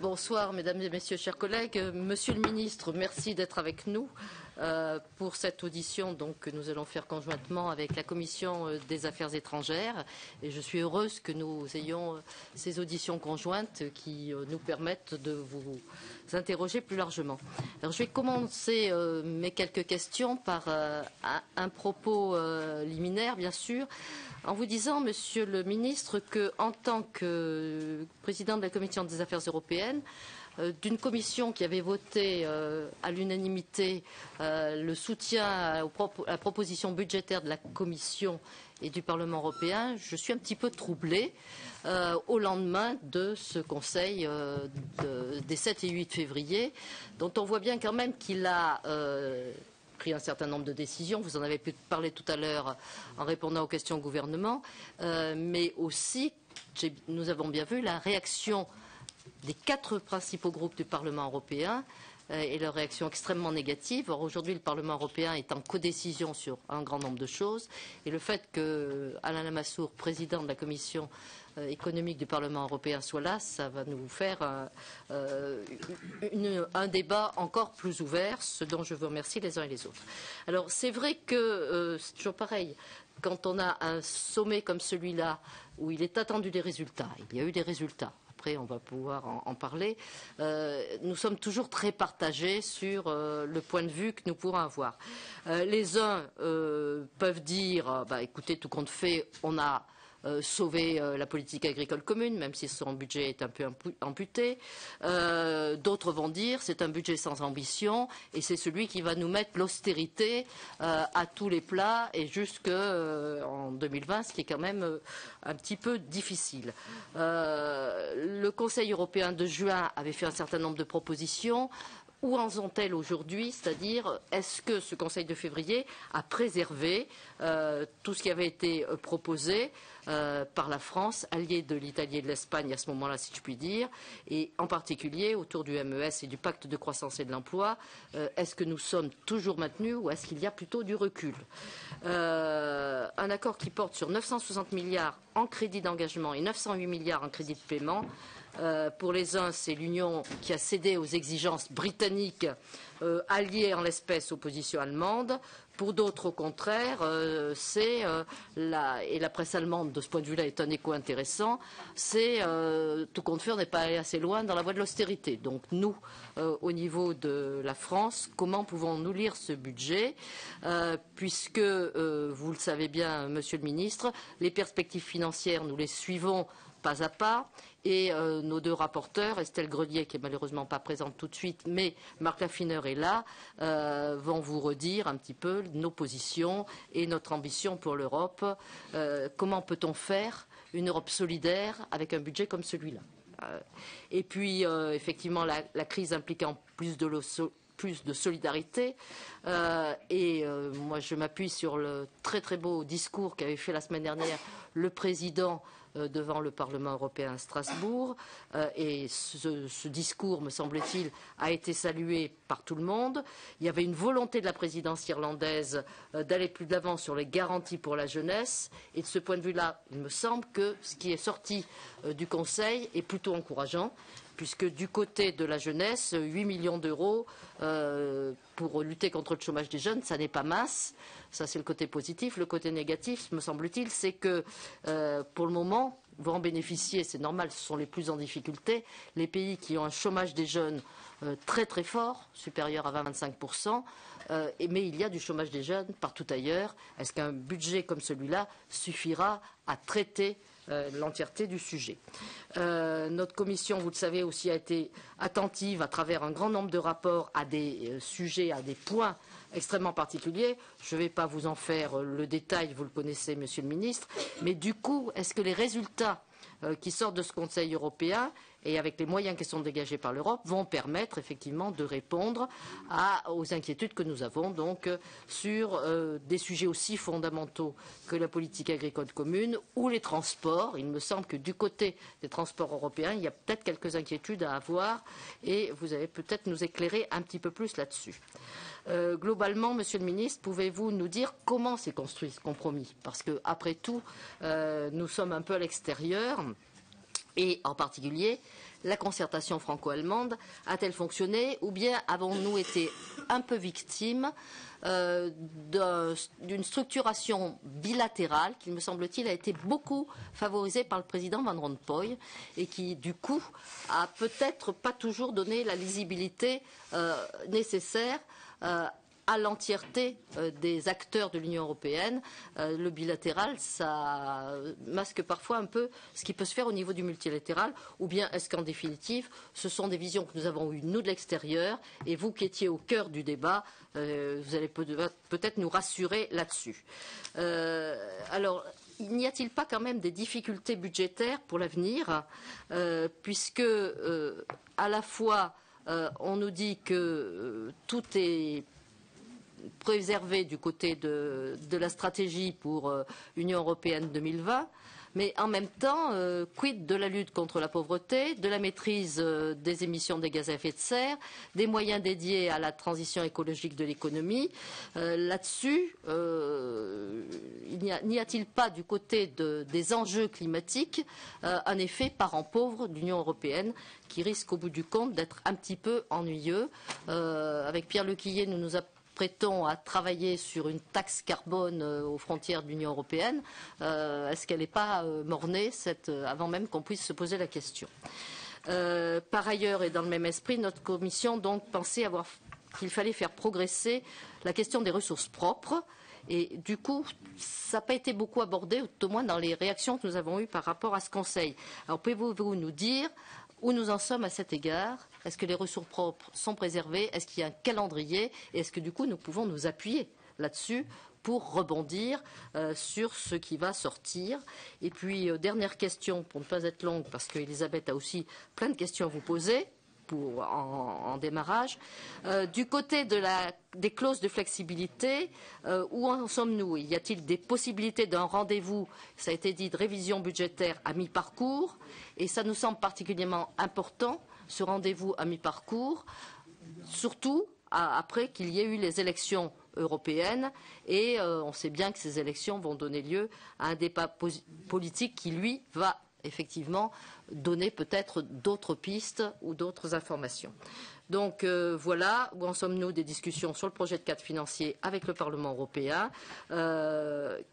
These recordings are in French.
Bonsoir, mesdames et messieurs, chers collègues. Monsieur le ministre, merci d'être avec nous pour cette audition que nous allons faire conjointement avec la Commission des Affaires étrangères. Et je suis heureuse que nous ayons ces auditions conjointes qui nous permettent de vous interroger plus largement. Alors, je vais commencer mes quelques questions par un propos liminaire, bien sûr, en vous disant, Monsieur le ministre, qu'en tant que président de la Commission des Affaires européennes, d'une commission qui avait voté à l'unanimité le soutien à la proposition budgétaire de la Commission et du Parlement européen, je suis un petit peu troublée au lendemain de ce Conseil des 7 et 8 février, dont on voit bien quand même qu'il a pris un certain nombre de décisions. Vous en avez pu parler tout à l'heure en répondant aux questions au gouvernement, mais aussi, nous avons bien vu la réaction des 4 principaux groupes du Parlement européen et leur réaction extrêmement négative. Or, aujourd'hui, le Parlement européen est en codécision sur un grand nombre de choses. Et le fait que Alain Lamassoure, président de la Commission économique du Parlement européen, soit là, ça va nous faire un débat encore plus ouvert, ce dont je vous remercie les uns et les autres. Alors, c'est vrai que c'est toujours pareil. Quand on a un sommet comme celui-là, où il est attendu des résultats, il y a eu des résultats. Après, on va pouvoir en parler. Nous sommes toujours très partagés sur le point de vue que nous pourrons avoir. Les uns peuvent dire, écoutez, tout compte fait, on a sauvé la politique agricole commune, même si son budget est un peu amputé. D'autres vont dire, c'est un budget sans ambition et c'est celui qui va nous mettre l'austérité à tous les plats et jusqu'en 2020, ce qui est quand même un petit peu difficile. Le Conseil européen de juin avait fait un certain nombre de propositions. Où en sont-elles aujourd'hui? C'est-à-dire, est-ce que ce Conseil de février a préservé tout ce qui avait été proposé par la France, alliée de l'Italie et de l'Espagne à ce moment-là, si je puis dire, et en particulier autour du MES et du pacte de croissance et de l'emploi, est-ce que nous sommes toujours maintenus ou est-ce qu'il y a plutôt du recul? Un accord qui porte sur 960 milliards en crédit d'engagement et 908 milliards en crédit de paiement. Pour les uns, c'est l'Union qui a cédé aux exigences britanniques alliées en l'espèce aux positions allemandes. Pour d'autres, au contraire, et la presse allemande, de ce point de vue-là, est un écho intéressant, tout compte fait, on n'est pas allé assez loin dans la voie de l'austérité. Donc nous, au niveau de la France, comment pouvons-nous lire ce budget puisque, vous le savez bien, Monsieur le Ministre, les perspectives financières, nous les suivons pas à pas, et nos 2 rapporteurs, Estelle Grelier, qui est malheureusement pas présente tout de suite, mais Marc Laffineur est là, vont vous redire un petit peu nos positions et notre ambition pour l'Europe. Comment peut-on faire une Europe solidaire avec un budget comme celui-là? Et puis, effectivement, la crise impliquant plus de solidarité. Moi, je m'appuie sur le très très beau discours qu'avait fait la semaine dernière le président devant le Parlement européen à Strasbourg. Et ce discours, me semble-t-il, a été salué par tout le monde. Il y avait une volonté de la présidence irlandaise d'aller plus de l'avant sur les garanties pour la jeunesse. Et de ce point de vue-là, il me semble que ce qui est sorti du Conseil est plutôt encourageant, puisque du côté de la jeunesse, 8 millions d'euros pour lutter contre le chômage des jeunes, ça n'est pas masse. Ça, c'est le côté positif. Le côté négatif, me semble-t-il, c'est que pour le moment, vont en bénéficier, c'est normal, ce sont les plus en difficulté, les pays qui ont un chômage des jeunes très très fort, supérieur à 20-25%, mais il y a du chômage des jeunes partout ailleurs. Est-ce qu'un budget comme celui-là suffira à traiter l'entièreté du sujet? Notre commission, vous le savez aussi, a été attentive à travers un grand nombre de rapports à des sujets, à des points extrêmement particuliers. Je ne vais pas vous en faire le détail, vous le connaissez, Monsieur le Ministre, mais du coup, est-ce que les résultats qui sortent de ce Conseil européen et avec les moyens qui sont dégagés par l'Europe vont permettre effectivement de répondre aux inquiétudes que nous avons donc sur des sujets aussi fondamentaux que la politique agricole commune ou les transports? Il me semble que du côté des transports européens, il y a peut-être quelques inquiétudes à avoir et vous allez peut-être nous éclairer un petit peu plus là-dessus. Globalement, Monsieur le Ministre, pouvez-vous nous dire comment s'est construit ce compromis? Parce que, après tout, nous sommes un peu à l'extérieur. Et en particulier, la concertation franco-allemande a-t-elle fonctionné ou bien avons-nous été un peu victimes d'une structuration bilatérale qui, me semble-t-il, a été beaucoup favorisée par le président Van Rompuy et qui, du coup, a peut-être pas toujours donné la lisibilité nécessaire à l'entièreté des acteurs de l'Union européenne. Le bilatéral, ça masque parfois un peu ce qui peut se faire au niveau du multilatéral, ou bien est-ce qu'en définitive, ce sont des visions que nous avons eues, nous, de l'extérieur, et vous qui étiez au cœur du débat, vous allez peut-être nous rassurer là-dessus. Alors, n'y a-t-il pas quand même des difficultés budgétaires pour l'avenir, puisque à la fois on nous dit que tout est préservé du côté de la stratégie pour Union européenne 2020, mais en même temps, quid de la lutte contre la pauvreté, de la maîtrise des émissions des gaz à effet de serre, des moyens dédiés à la transition écologique de l'économie. Là-dessus, n'y a-t-il pas du côté des enjeux climatiques un effet parent pauvre de l'Union européenne qui risque au bout du compte d'être un petit peu ennuyeux? Avec Pierre Lequillier, nous nous prêtons à travailler sur une taxe carbone aux frontières de l'Union européenne. Est-ce qu'elle n'est pas mornée avant même qu'on puisse se poser la question? Par ailleurs, et dans le même esprit, notre commission donc pensait qu'il fallait faire progresser la question des ressources propres. Et du coup, ça n'a pas été beaucoup abordé, tout au moins dans les réactions que nous avons eues par rapport à ce Conseil. Alors, pouvez-vous nous dire où nous en sommes à cet égard? Est-ce que les ressources propres sont préservées? Est-ce qu'il y a un calendrier? Et est-ce que du coup nous pouvons nous appuyer là-dessus pour rebondir sur ce qui va sortir? Et puis, dernière question, pour ne pas être longue, parce qu'Elisabeth a aussi plein de questions à vous poser en démarrage. Du côté des clauses de flexibilité, où en sommes-nous? Y a-t-il des possibilités d'un rendez-vous, ça a été dit, de révision budgétaire à mi-parcours? Et ça nous semble particulièrement important, ce rendez-vous à mi-parcours, surtout après qu'il y ait eu les élections européennes, et on sait bien que ces élections vont donner lieu à un débat politique qui, lui, va effectivement donner peut-être d'autres pistes ou d'autres informations. Donc voilà où en sommes-nous des discussions sur le projet de cadre financier avec le Parlement européen,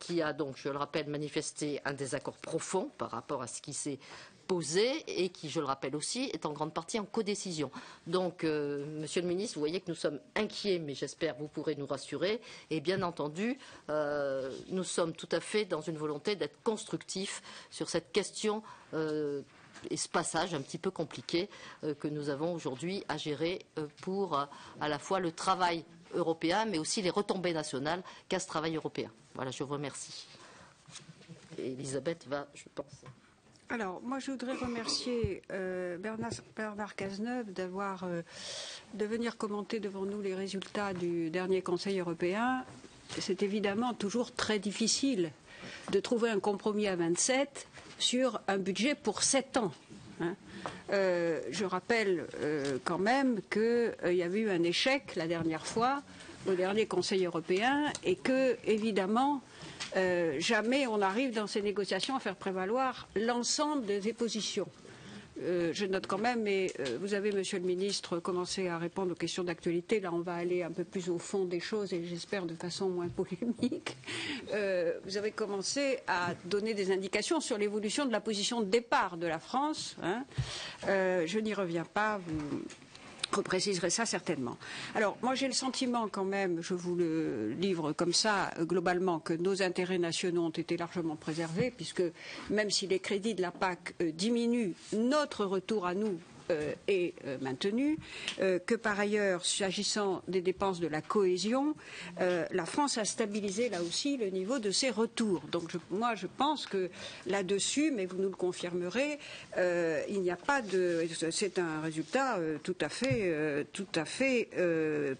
qui a donc, je le rappelle, manifesté un désaccord profond par rapport à ce qui s'est posé et qui, je le rappelle aussi, est en grande partie en codécision. Donc, Monsieur le Ministre, vous voyez que nous sommes inquiets, mais j'espère que vous pourrez nous rassurer. Et bien entendu, nous sommes tout à fait dans une volonté d'être constructifs sur cette question et ce passage un petit peu compliqué que nous avons aujourd'hui à gérer pour à la fois le travail européen, mais aussi les retombées nationales qu'a ce travail européen. Voilà, je vous remercie. Et Elisabeth va, je pense. Alors, moi, je voudrais remercier Bernard Cazeneuve de venir commenter devant nous les résultats du dernier Conseil européen. C'est évidemment toujours très difficile de trouver un compromis à 27 sur un budget pour 7 ans. Je rappelle quand même qu'il y avait eu un échec la dernière fois au dernier Conseil européen et que, évidemment, jamais on arrive dans ces négociations à faire prévaloir l'ensemble des positions. Je note quand même, mais vous avez, Monsieur le Ministre, commencé à répondre aux questions d'actualité. Là, on va aller un peu plus au fond des choses et j'espère de façon moins polémique. Vous avez commencé à donner des indications sur l'évolution de la position de départ de la France. Je n'y reviens pas. Vous repréciserez ça certainement. Alors, moi, j'ai le sentiment quand même, je vous le livre comme ça, globalement, que nos intérêts nationaux ont été largement préservés, puisque même si les crédits de la PAC diminuent, notre retour à nous est maintenu, que par ailleurs, s'agissant des dépenses de la cohésion, la France a stabilisé là aussi le niveau de ses retours. Donc moi je pense que là-dessus, mais vous nous le confirmerez, il n'y a pas de... C'est un résultat tout à fait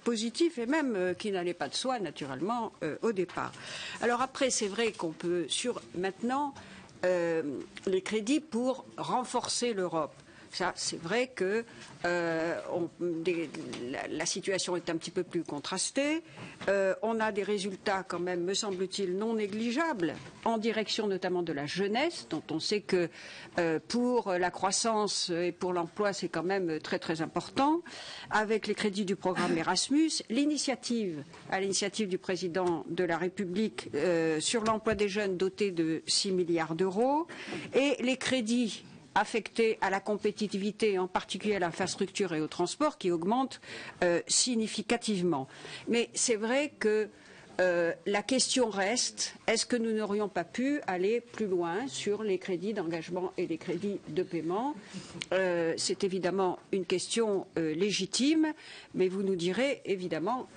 positif et même qui n'allait pas de soi naturellement au départ. Alors après, c'est vrai qu'on peut maintenant les crédits pour renforcer l'Europe. Ça, c'est vrai que la situation est un petit peu plus contrastée. On a des résultats quand même, me semble-t-il, non négligeables, en direction notamment de la jeunesse, dont on sait que pour la croissance et pour l'emploi, c'est quand même très très important, avec les crédits du programme Erasmus, à l'initiative du président de la République sur l'emploi des jeunes doté de 6 milliards d'euros, et les crédits affectés à la compétitivité, en particulier à l'infrastructure et au transport, qui augmentent significativement. Mais c'est vrai que la question reste, est-ce que nous n'aurions pas pu aller plus loin sur les crédits d'engagement et les crédits de paiement? C'est évidemment une question légitime, mais vous nous direz évidemment,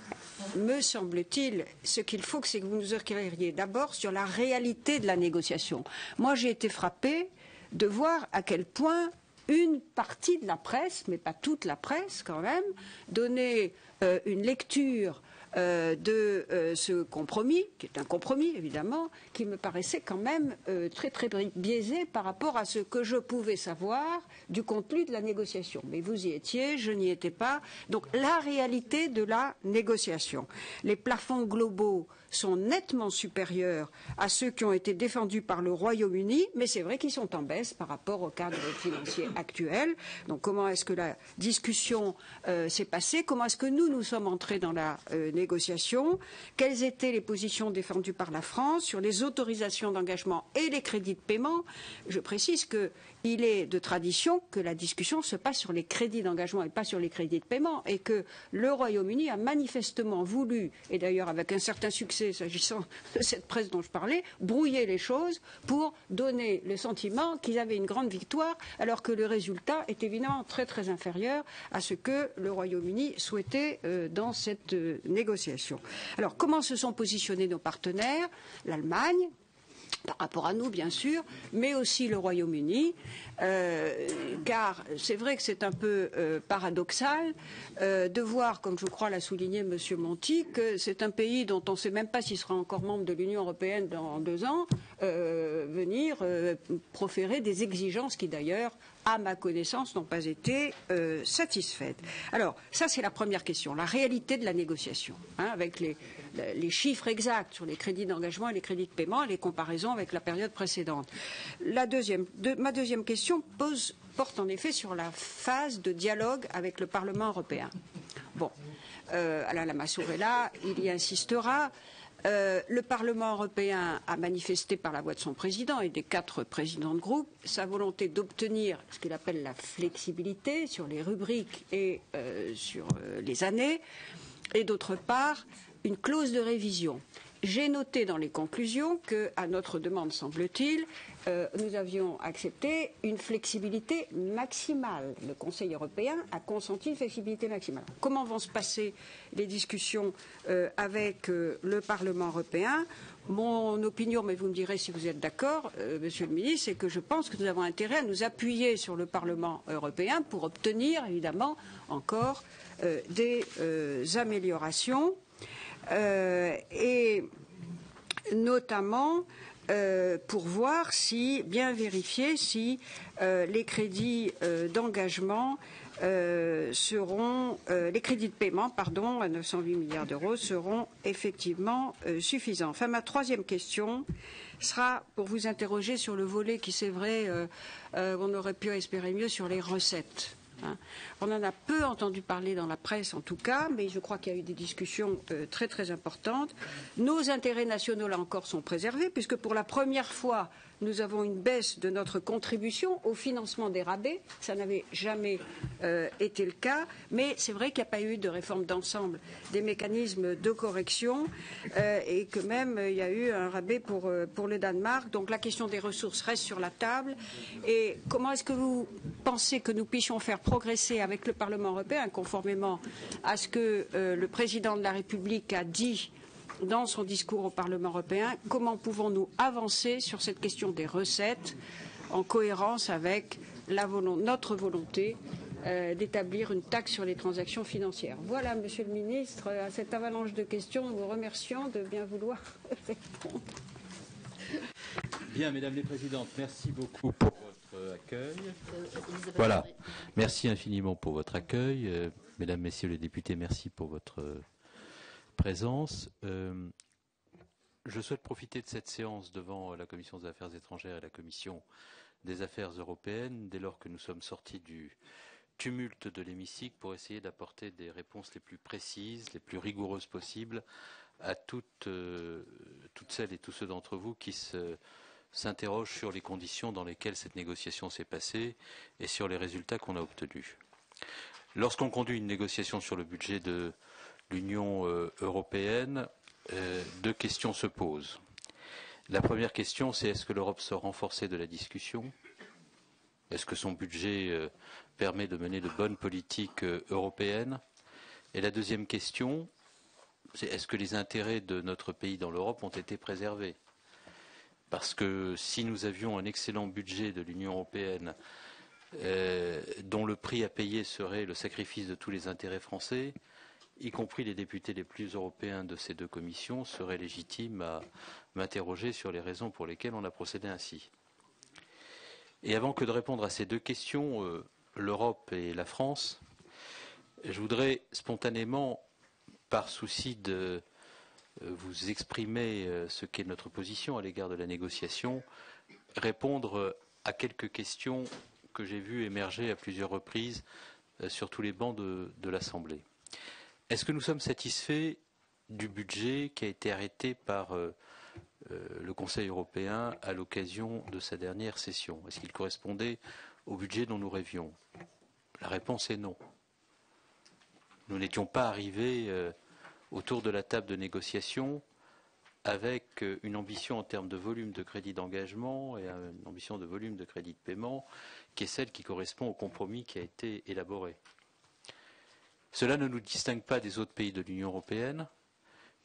me semble-t-il, ce qu'il faut, c'est que vous nous éclairiez d'abord sur la réalité de la négociation. Moi, j'ai été frappée de voir à quel point une partie de la presse, mais pas toute la presse quand même, donnait une lecture de ce compromis, qui est un compromis évidemment, qui me paraissait quand même très très biaisé par rapport à ce que je pouvais savoir du contenu de la négociation. Mais vous y étiez, je n'y étais pas. Donc la réalité de la négociation. Les plafonds globaux sont nettement supérieurs à ceux qui ont été défendus par le Royaume-Uni, mais c'est vrai qu'ils sont en baisse par rapport au cadre financier actuel. Donc comment est-ce que la discussion s'est passée? Comment est-ce que nous sommes entrés dans la négociation? Quelles étaient les positions défendues par la France sur les autorisations d'engagement et les crédits de paiement? Je précise qu'il est de tradition que la discussion se passe sur les crédits d'engagement et pas sur les crédits de paiement, et que le Royaume-Uni a manifestement voulu, et d'ailleurs avec un certain succès s'agissant de cette presse dont je parlais, brouiller les choses pour donner le sentiment qu'ils avaient une grande victoire, alors que le résultat est évidemment très très inférieur à ce que le Royaume-Uni souhaitait dans cette négociation. Alors comment se sont positionnés nos partenaires? L'Allemagne, par rapport à nous, bien sûr, mais aussi le Royaume-Uni, car c'est vrai que c'est un peu paradoxal de voir, comme je crois l'a souligné M. Monti, que c'est un pays dont on ne sait même pas s'il sera encore membre de l'Union européenne dans 2 ans, venir proférer des exigences qui, d'ailleurs, à ma connaissance, n'ont pas été satisfaites. Alors, ça, c'est la première question, la réalité de la négociation, avec les chiffres exacts sur les crédits d'engagement et les crédits de paiement, les comparaisons avec la période précédente. Ma deuxième question porte en effet sur la phase de dialogue avec le Parlement européen. Bon, Alain Lamassoure est là, il y insistera. Le Parlement européen a manifesté par la voix de son président et des 4 présidents de groupe sa volonté d'obtenir ce qu'il appelle la flexibilité sur les rubriques et sur les années, et d'autre part une clause de révision. J'ai noté dans les conclusions qu'à notre demande, semble-t-il, nous avions accepté une flexibilité maximale. Le Conseil européen a consenti une flexibilité maximale. Comment vont se passer les discussions avec le Parlement européen? Mon opinion, mais vous me direz si vous êtes d'accord, Monsieur le Ministre, c'est que je pense que nous avons intérêt à nous appuyer sur le Parlement européen pour obtenir, évidemment, encore des améliorations. Et notamment pour voir bien vérifier si les crédits d'engagement les crédits de paiement, pardon, à 908 milliards d'euros seront effectivement suffisants. Enfin, ma troisième question sera pour vous interroger sur le volet qui, c'est vrai, on aurait pu espérer mieux sur les recettes. On en a peu entendu parler dans la presse en tout cas, mais je crois qu'il y a eu des discussions très très importantes. Nos intérêts nationaux, là encore, sont préservés, puisque pour la première fois, nous avons une baisse de notre contribution au financement des rabais. Ça n'avait jamais été le cas, mais c'est vrai qu'il n'y a pas eu de réforme d'ensemble des mécanismes de correction et que même il y a eu un rabais pour le Danemark. Donc la question des ressources reste sur la table. Et comment est-ce que vous pensez que nous puissions faire progresser avec le Parlement européen, conformément à ce que le président de la République a dit dans son discours au Parlement européen, comment pouvons-nous avancer sur cette question des recettes en cohérence avec notre volonté d'établir une taxe sur les transactions financières? Voilà, Monsieur le Ministre, à cette avalanche de questions, nous vous remercions de bien vouloir répondre. Bien, Mesdames les Présidentes, merci beaucoup pour votre accueil. Voilà, merci infiniment pour votre accueil. Mesdames, Messieurs les députés, merci pour votre présence. Je souhaite profiter de cette séance devant la Commission des Affaires étrangères et la Commission des Affaires européennes, dès lors que nous sommes sortis du tumulte de l'hémicycle, pour essayer d'apporter des réponses les plus précises, les plus rigoureuses possibles à toutes celles et tous ceux d'entre vous qui s'interrogent sur les conditions dans lesquelles cette négociation s'est passée et sur les résultats qu'on a obtenus. Lorsqu'on conduit une négociation sur le budget de l'Union européenne, deux questions se posent. La première question, c'est est-ce que l'Europe se renforcer de la discussion? Est-ce que son budget permet de mener de bonnes politiques européennes? Et la deuxième question, c'est est-ce que les intérêts de notre pays dans l'Europe ont été préservés? Parce que si nous avions un excellent budget de l'Union européenne dont le prix à payer serait le sacrifice de tous les intérêts français, y compris les députés les plus européens de ces deux commissions seraient légitimes à m'interroger sur les raisons pour lesquelles on a procédé ainsi. Et avant que de répondre à ces deux questions, l'Europe et la France, je voudrais spontanément, par souci de vous exprimer ce qu'est notre position à l'égard de la négociation, répondre à quelques questions que j'ai vues émerger à plusieurs reprises sur tous les bancs de l'Assemblée. Est-ce que nous sommes satisfaits du budget qui a été arrêté par le Conseil européen à l'occasion de sa dernière session? Est-ce qu'il correspondait au budget dont nous rêvions? La réponse est non. Nous n'étions pas arrivés autour de la table de négociation avec une ambition en termes de volume de crédit d'engagement et une ambition de volume de crédit de paiement qui est celle qui correspond au compromis qui a été élaboré. Cela ne nous distingue pas des autres pays de l'Union européenne,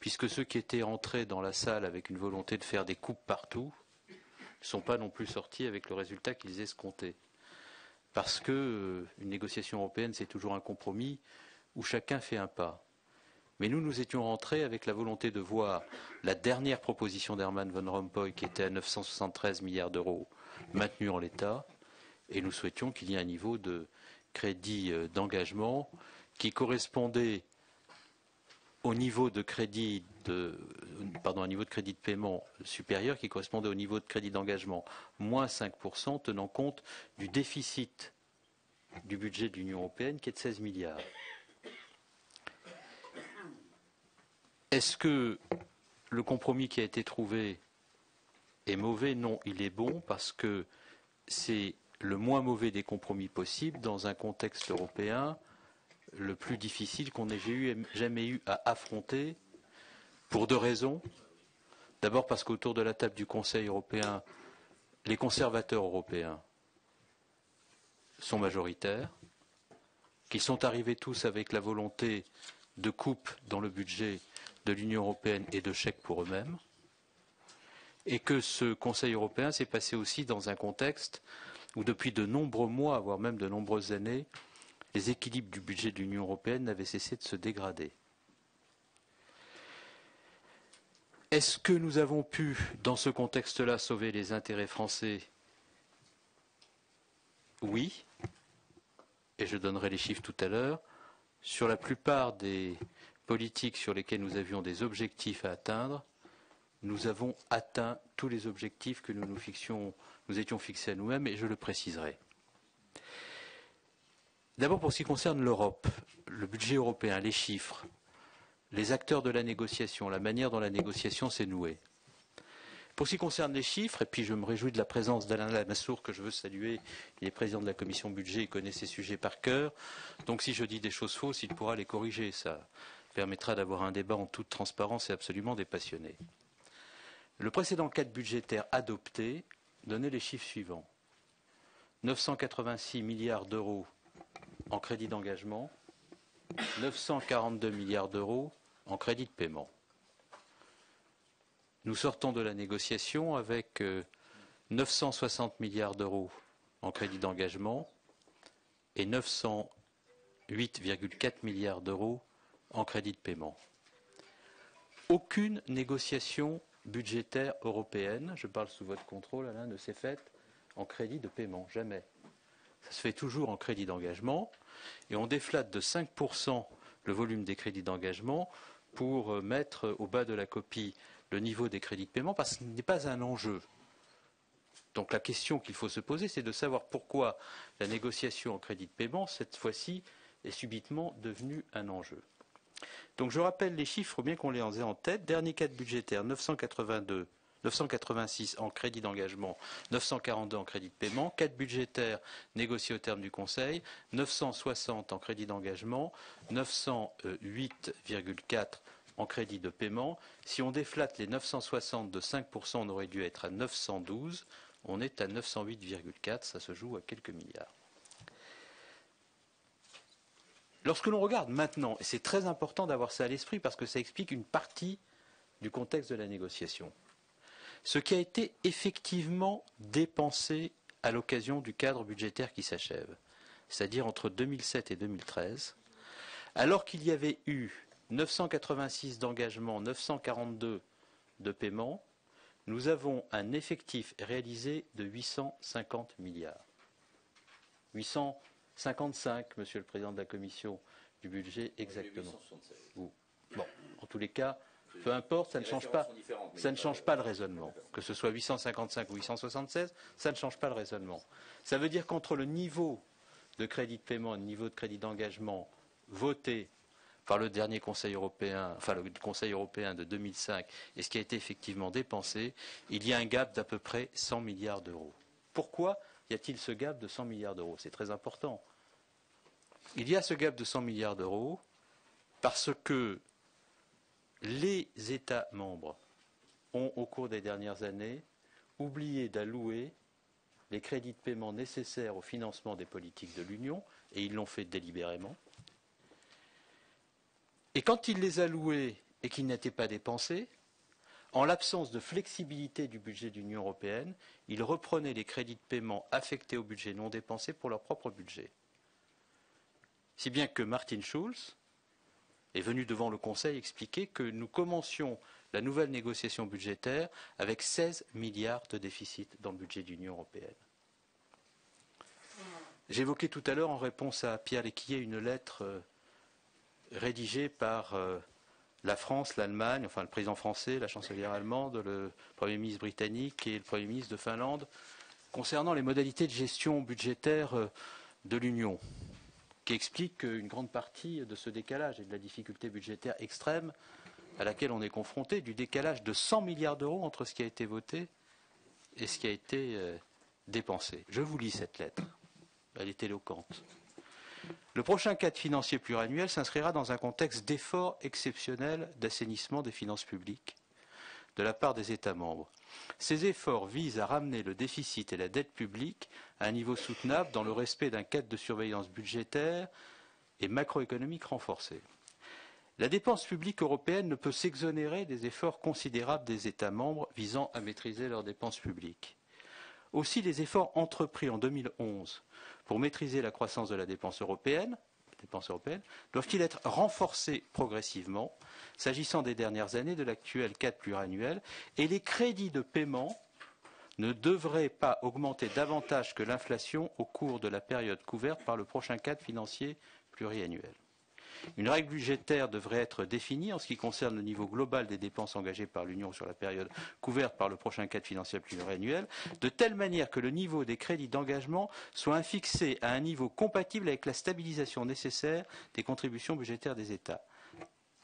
puisque ceux qui étaient entrés dans la salle avec une volonté de faire des coupes partout ne sont pas non plus sortis avec le résultat qu'ils escomptaient. Parce qu'une négociation européenne, c'est toujours un compromis où chacun fait un pas. Mais nous étions rentrés avec la volonté de voir la dernière proposition d'Herman Van Rompuy, qui était à 973 milliards d'euros, maintenue en l'état, et nous souhaitions qu'il y ait un niveau de crédit d'engagement qui correspondait au niveau de crédit un niveau de crédit de paiement supérieur qui correspondait au niveau de crédit d'engagement moins 5%, tenant compte du déficit du budget de l'Union européenne qui est de 16 milliards. Est-ce que le compromis qui a été trouvé est mauvais? Non, il est bon parce que c'est le moins mauvais des compromis possibles dans un contexte européen le plus difficile qu'on ait jamais eu à affronter pour deux raisons. D'abord parce qu'autour de la table du Conseil européen, les conservateurs européens sont majoritaires, qu'ils sont arrivés tous avec la volonté de coupe dans le budget de l'Union européenne et de chèques pour eux-mêmes, et que ce Conseil européen s'est passé aussi dans un contexte où depuis de nombreux mois, voire même de nombreuses années, les équilibres du budget de l'Union européenne n'avaient cessé de se dégrader. Est-ce que nous avons pu, dans ce contexte-là, sauver les intérêts français? Oui, et je donnerai les chiffres tout à l'heure. Sur la plupart des politiques sur lesquelles nous avions des objectifs à atteindre, nous avons atteint tous les objectifs que nous étions fixés à nous-mêmes, et je le préciserai. D'abord, pour ce qui concerne l'Europe, le budget européen, les chiffres, les acteurs de la négociation, la manière dont la négociation s'est nouée. Pour ce qui concerne les chiffres, et puis je me réjouis de la présence d'Alain Lamassoure, que je veux saluer, il est président de la commission budget, il connaît ces sujets par cœur, donc si je dis des choses fausses, il pourra les corriger, ça permettra d'avoir un débat en toute transparence et absolument dépassionné. Le précédent cadre budgétaire adopté donnait les chiffres suivants. 986 milliards d'euros en crédit d'engagement, 942 milliards d'euros en crédit de paiement. Nous sortons de la négociation avec 960 milliards d'euros en crédit d'engagement et 908,4 milliards d'euros en crédit de paiement. Aucune négociation budgétaire européenne, je parle sous votre contrôle, Alain, ne s'est faite en crédit de paiement, jamais. Ça se fait toujours en crédit d'engagement, et on déflate de 5% le volume des crédits d'engagement pour mettre au bas de la copie le niveau des crédits de paiement, parce que ce n'est pas un enjeu. Donc la question qu'il faut se poser, c'est de savoir pourquoi la négociation en crédit de paiement, cette fois-ci, est subitement devenue un enjeu. Donc je rappelle les chiffres, bien qu'on les ait en tête. Dernier cadre budgétaire, 986 en crédit d'engagement, 942 en crédit de paiement. Cadre budgétaire négocié au terme du Conseil, 960 en crédit d'engagement, 908,4 en crédit de paiement. Si on déflate les 960 de 5%, on aurait dû être à 912. On est à 908,4, ça se joue à quelques milliards. Lorsque l'on regarde maintenant, et c'est très important d'avoir ça à l'esprit parce que ça explique une partie du contexte de la négociation, ce qui a été effectivement dépensé à l'occasion du cadre budgétaire qui s'achève, c'est-à-dire entre 2007 et 2013, alors qu'il y avait eu 986 d'engagement, 942 de paiement, nous avons un effectif réalisé de 850 milliards. 855, Monsieur le Président de la Commission du budget, exactement. 876. Bon, en tous les cas, peu importe, ça ne change pas le raisonnement. Que ce soit 855 ou 876, ça ne change pas le raisonnement. Ça veut dire qu'entre le niveau de crédit de paiement et le niveau de crédit d'engagement voté par le dernier Conseil européen, enfin le Conseil européen de 2005, et ce qui a été effectivement dépensé, il y a un gap d'à peu près 100 milliards d'euros. Pourquoi y a-t-il ce gap de 100 milliards d'euros? C'est très important. Il y a ce gap de 100 milliards d'euros parce que les États membres ont, au cours des dernières années, oublié d'allouer les crédits de paiement nécessaires au financement des politiques de l'Union, et ils l'ont fait délibérément. Et quand ils les allouaient et qu'ils n'étaient pas dépensés, en l'absence de flexibilité du budget de l'Union européenne, ils reprenaient les crédits de paiement affectés au budget non dépensé pour leur propre budget. Si bien que Martin Schulz est venu devant le Conseil expliquer que nous commencions la nouvelle négociation budgétaire avec 16 milliards de déficit dans le budget de l'Union européenne. J'évoquais tout à l'heure, en réponse à Pierre Lécuyer, une lettre rédigée par la France, l'Allemagne, enfin le président français, la chancelière allemande, le Premier ministre britannique et le Premier ministre de Finlande, concernant les modalités de gestion budgétaire de l'Union, qui explique une grande partie de ce décalage et de la difficulté budgétaire extrême à laquelle on est confronté, du décalage de 100 milliards d'euros entre ce qui a été voté et ce qui a été dépensé. Je vous lis cette lettre, elle est éloquente. Le prochain cadre financier pluriannuel s'inscrira dans un contexte d'effort exceptionnel d'assainissement des finances publiques de la part des États membres. Ces efforts visent à ramener le déficit et la dette publique à un niveau soutenable dans le respect d'un cadre de surveillance budgétaire et macroéconomique renforcé. La dépense publique européenne ne peut s'exonérer des efforts considérables des États membres visant à maîtriser leurs dépenses publiques. Aussi, les efforts entrepris en 2011 pour maîtriser la croissance de la dépense européenne doivent-ils être renforcés progressivement, s'agissant des dernières années de l'actuel cadre pluriannuel, et les crédits de paiement ne devraient pas augmenter davantage que l'inflation au cours de la période couverte par le prochain cadre financier pluriannuel. Une règle budgétaire devrait être définie en ce qui concerne le niveau global des dépenses engagées par l'Union sur la période couverte par le prochain cadre financier pluriannuel, de telle manière que le niveau des crédits d'engagement soit fixé à un niveau compatible avec la stabilisation nécessaire des contributions budgétaires des États.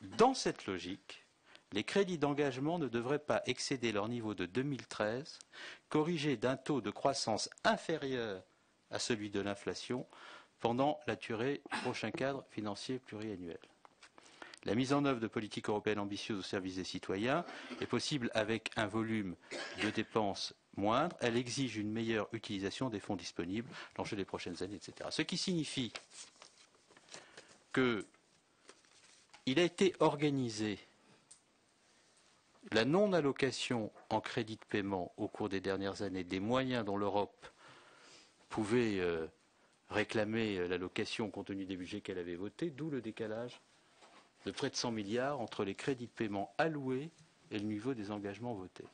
Dans cette logique, les crédits d'engagement ne devraient pas excéder leur niveau de 2013, corrigé d'un taux de croissance inférieur à celui de l'inflation, pendant la durée du prochain cadre financier pluriannuel. La mise en œuvre de politiques européennes ambitieuses au service des citoyens est possible avec un volume de dépenses moindre. Elle exige une meilleure utilisation des fonds disponibles, l'enjeu des prochaines années, etc. Ce qui signifie qu'il a été organisé la non-allocation en crédit de paiement au cours des dernières années des moyens dont l'Europe pouvait réclamer l'allocation compte tenu des budgets qu'elle avait votés, d'où le décalage de près de 100 milliards entre les crédits de paiement alloués et le niveau des engagements votés.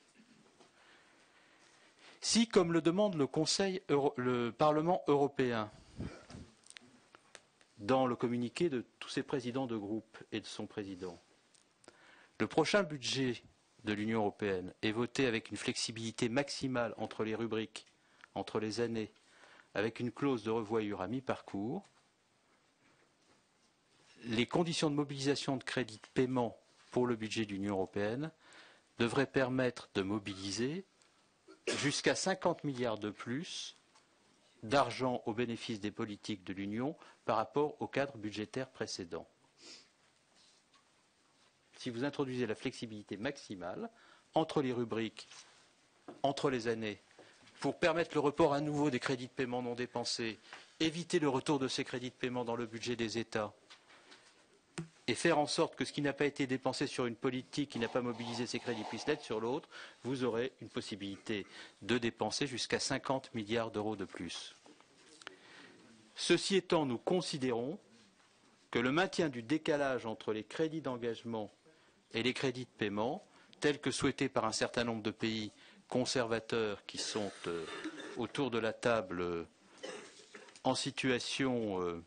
Si, comme le demande le Parlement européen, dans le communiqué de tous ses présidents de groupe et de son président, le prochain budget de l'Union européenne est voté avec une flexibilité maximale entre les rubriques, entre les années, avec une clause de revoyure à mi-parcours, les conditions de mobilisation de crédits de paiement pour le budget de l'Union européenne devraient permettre de mobiliser jusqu'à 50 milliards de plus d'argent au bénéfice des politiques de l'Union par rapport au cadre budgétaire précédent. Si vous introduisez la flexibilité maximale entre les rubriques, entre les années, pour permettre le report à nouveau des crédits de paiement non dépensés, éviter le retour de ces crédits de paiement dans le budget des États, et faire en sorte que ce qui n'a pas été dépensé sur une politique qui n'a pas mobilisé ses crédits puisse l'être sur l'autre, vous aurez une possibilité de dépenser jusqu'à 50 milliards d'euros de plus. Ceci étant, nous considérons que le maintien du décalage entre les crédits d'engagement et les crédits de paiement, tels que souhaités par un certain nombre de pays conservateurs qui sont autour de la table en situation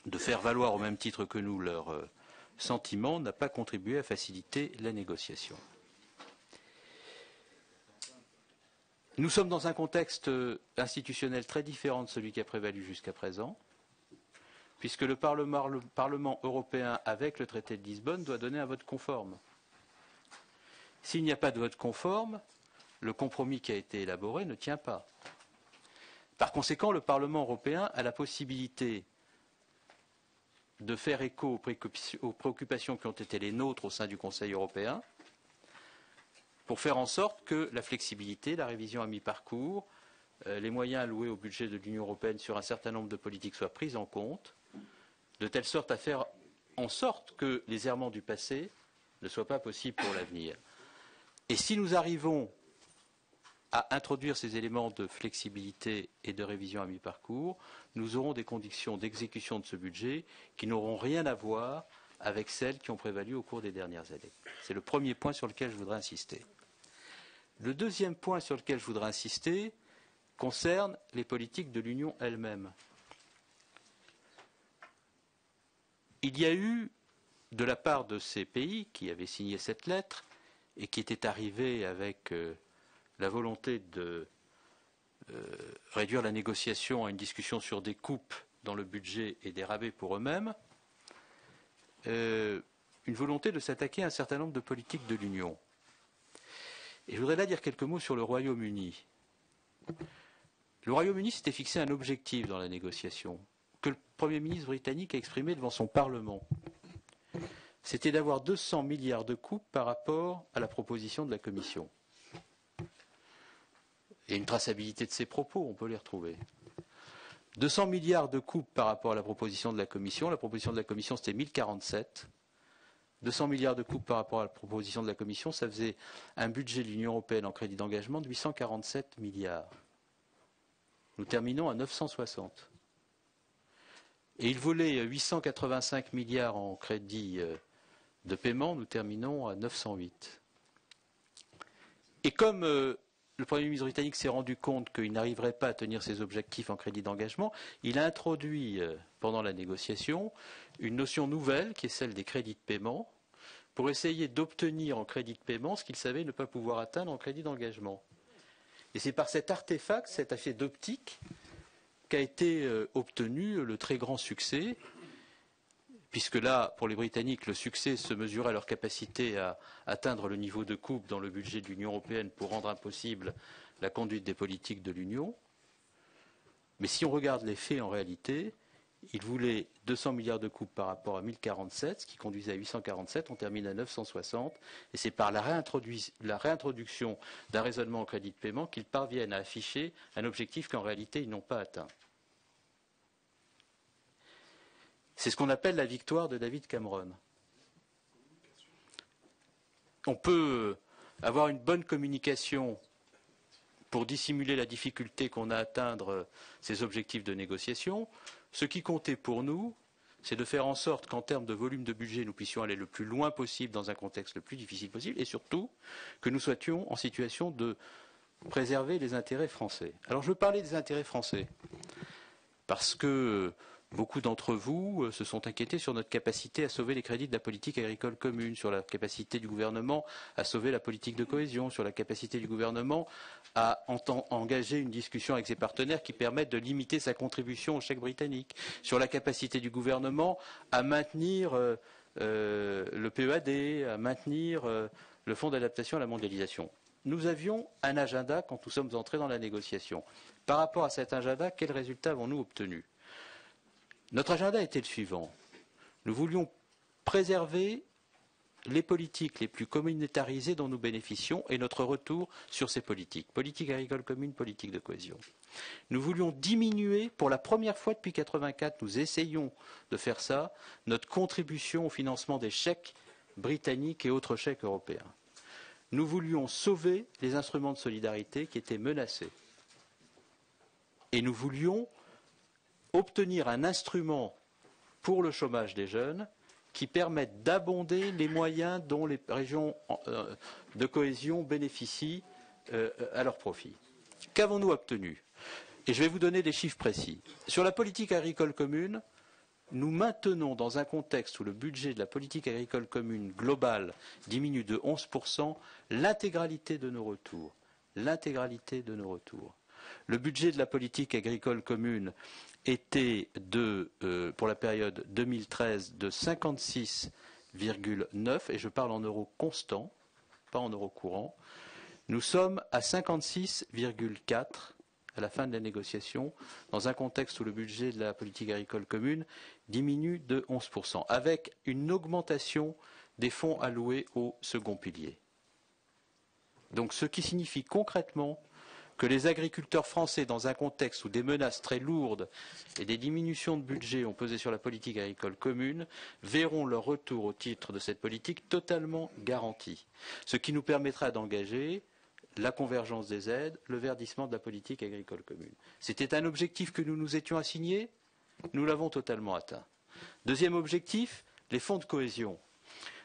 de faire valoir au même titre que nous leurs sentiments, n'a pas contribué à faciliter la négociation. Nous sommes dans un contexte institutionnel très différent de celui qui a prévalu jusqu'à présent, puisque le Parlement européen, avec le traité de Lisbonne, doit donner un vote conforme. S'il n'y a pas de vote conforme, le compromis qui a été élaboré ne tient pas. Par conséquent, le Parlement européen a la possibilité de faire écho aux préoccupations qui ont été les nôtres au sein du Conseil européen, pour faire en sorte que la flexibilité, la révision à mi-parcours, les moyens alloués au budget de l'Union européenne sur un certain nombre de politiques soient pris en compte, de telle sorte à faire en sorte que les errements du passé ne soient pas possibles pour l'avenir. Et si nous arrivons à introduire ces éléments de flexibilité et de révision à mi-parcours, nous aurons des conditions d'exécution de ce budget qui n'auront rien à voir avec celles qui ont prévalu au cours des dernières années. C'est le premier point sur lequel je voudrais insister. Le deuxième point sur lequel je voudrais insister concerne les politiques de l'Union elle-même. Il y a eu, de la part de ces pays qui avaient signé cette lettre et qui étaient arrivés avec la volonté de réduire la négociation à une discussion sur des coupes dans le budget et des rabais pour eux-mêmes, une volonté de s'attaquer à un certain nombre de politiques de l'Union. Et je voudrais là dire quelques mots sur le Royaume-Uni. Le Royaume-Uni s'était fixé un objectif dans la négociation que le Premier ministre britannique a exprimé devant son Parlement. C'était d'avoir 200 milliards de coupes par rapport à la proposition de la Commission. Et une traçabilité de ces propos, on peut les retrouver. 200 milliards de coupes par rapport à la proposition de la Commission. La proposition de la Commission, c'était 1047. 200 milliards de coupes par rapport à la proposition de la Commission, ça faisait un budget de l'Union européenne en crédit d'engagement de 847 milliards. Nous terminons à 960. Et il volait 885 milliards en crédit de paiement, nous terminons à 908. Et comme le Premier ministre britannique s'est rendu compte qu'il n'arriverait pas à tenir ses objectifs en crédit d'engagement, il a introduit pendant la négociation une notion nouvelle qui est celle des crédits de paiement pour essayer d'obtenir en crédit de paiement ce qu'il savait ne pas pouvoir atteindre en crédit d'engagement. Et c'est par cet artefact, cet effet d'optique, qu'a été obtenu le très grand succès, puisque là, pour les Britanniques, le succès se mesurait à leur capacité à atteindre le niveau de coupe dans le budget de l'Union européenne pour rendre impossible la conduite des politiques de l'Union. Mais si on regarde les faits en réalité, ils voulaient 200 milliards de coupes par rapport à 1047, ce qui conduisait à 847, on termine à 960, et c'est par la réintroduction d'un raisonnement au crédit de paiement qu'ils parviennent à afficher un objectif qu'en réalité ils n'ont pas atteint. C'est ce qu'on appelle la victoire de David Cameron. On peut avoir une bonne communication pour dissimuler la difficulté qu'on a à atteindre ces objectifs de négociation. Ce qui comptait pour nous, c'est de faire en sorte qu'en termes de volume de budget, nous puissions aller le plus loin possible dans un contexte le plus difficile possible, et surtout que nous soyons en situation de préserver les intérêts français. Alors je veux parler des intérêts français, parce que beaucoup d'entre vous se sont inquiétés sur notre capacité à sauver les crédits de la politique agricole commune, sur la capacité du gouvernement à sauver la politique de cohésion, sur la capacité du gouvernement à engager une discussion avec ses partenaires qui permettent de limiter sa contribution au chèque britannique, sur la capacité du gouvernement à maintenir le PEAD, à maintenir le fonds d'adaptation à la mondialisation. Nous avions un agenda quand nous sommes entrés dans la négociation. Par rapport à cet agenda, quels résultats avons-nous obtenus? Notre agenda était le suivant. Nous voulions préserver les politiques les plus communautarisées dont nous bénéficions et notre retour sur ces politiques. Politique agricole commune, politique de cohésion. Nous voulions diminuer, pour la première fois depuis 1984, nous essayons de faire ça, notre contribution au financement des chèques britanniques et autres chèques européens. Nous voulions sauver les instruments de solidarité qui étaient menacés. Et nous voulions obtenir un instrument pour le chômage des jeunes qui permette d'abonder les moyens dont les régions de cohésion bénéficient à leur profit. Qu'avons-nous obtenu? Et je vais vous donner des chiffres précis. Sur la politique agricole commune, nous maintenons dans un contexte où le budget de la politique agricole commune globale diminue de 11% l'intégralité de nos retours. L'intégralité de nos retours. Le budget de la politique agricole commune était pour la période 2013 de 56,9, et je parle en euros constants, pas en euros courants. Nous sommes à 56,4 à la fin de la négociation, dans un contexte où le budget de la politique agricole commune diminue de 11%, avec une augmentation des fonds alloués au second pilier. Donc ce qui signifie concrètement que les agriculteurs français, dans un contexte où des menaces très lourdes et des diminutions de budget ont pesé sur la politique agricole commune, verront leur retour au titre de cette politique totalement garanti, ce qui nous permettra d'engager la convergence des aides, le verdissement de la politique agricole commune. C'était un objectif que nous nous étions assignés, nous l'avons totalement atteint. Deuxième objectif, les fonds de cohésion.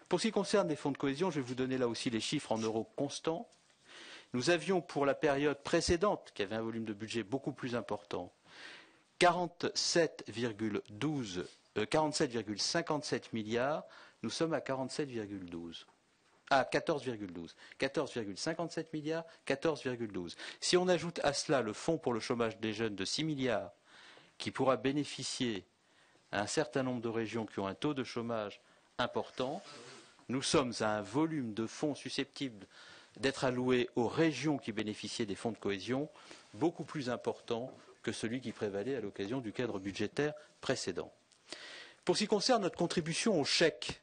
Pour ce qui concerne les fonds de cohésion, je vais vous donner là aussi les chiffres en euros constants. Nous avions pour la période précédente, qui avait un volume de budget beaucoup plus important, 47,57 milliards, nous sommes à 47,12. Ah, 14,12. 14,57 milliards, 14,12. Si on ajoute à cela le fonds pour le chômage des jeunes de 6 milliards, qui pourra bénéficier à un certain nombre de régions qui ont un taux de chômage important, nous sommes à un volume de fonds susceptibles d'être alloués aux régions qui bénéficiaient des fonds de cohésion beaucoup plus important que celui qui prévalait à l'occasion du cadre budgétaire précédent. Pour ce qui concerne notre contribution au chèque,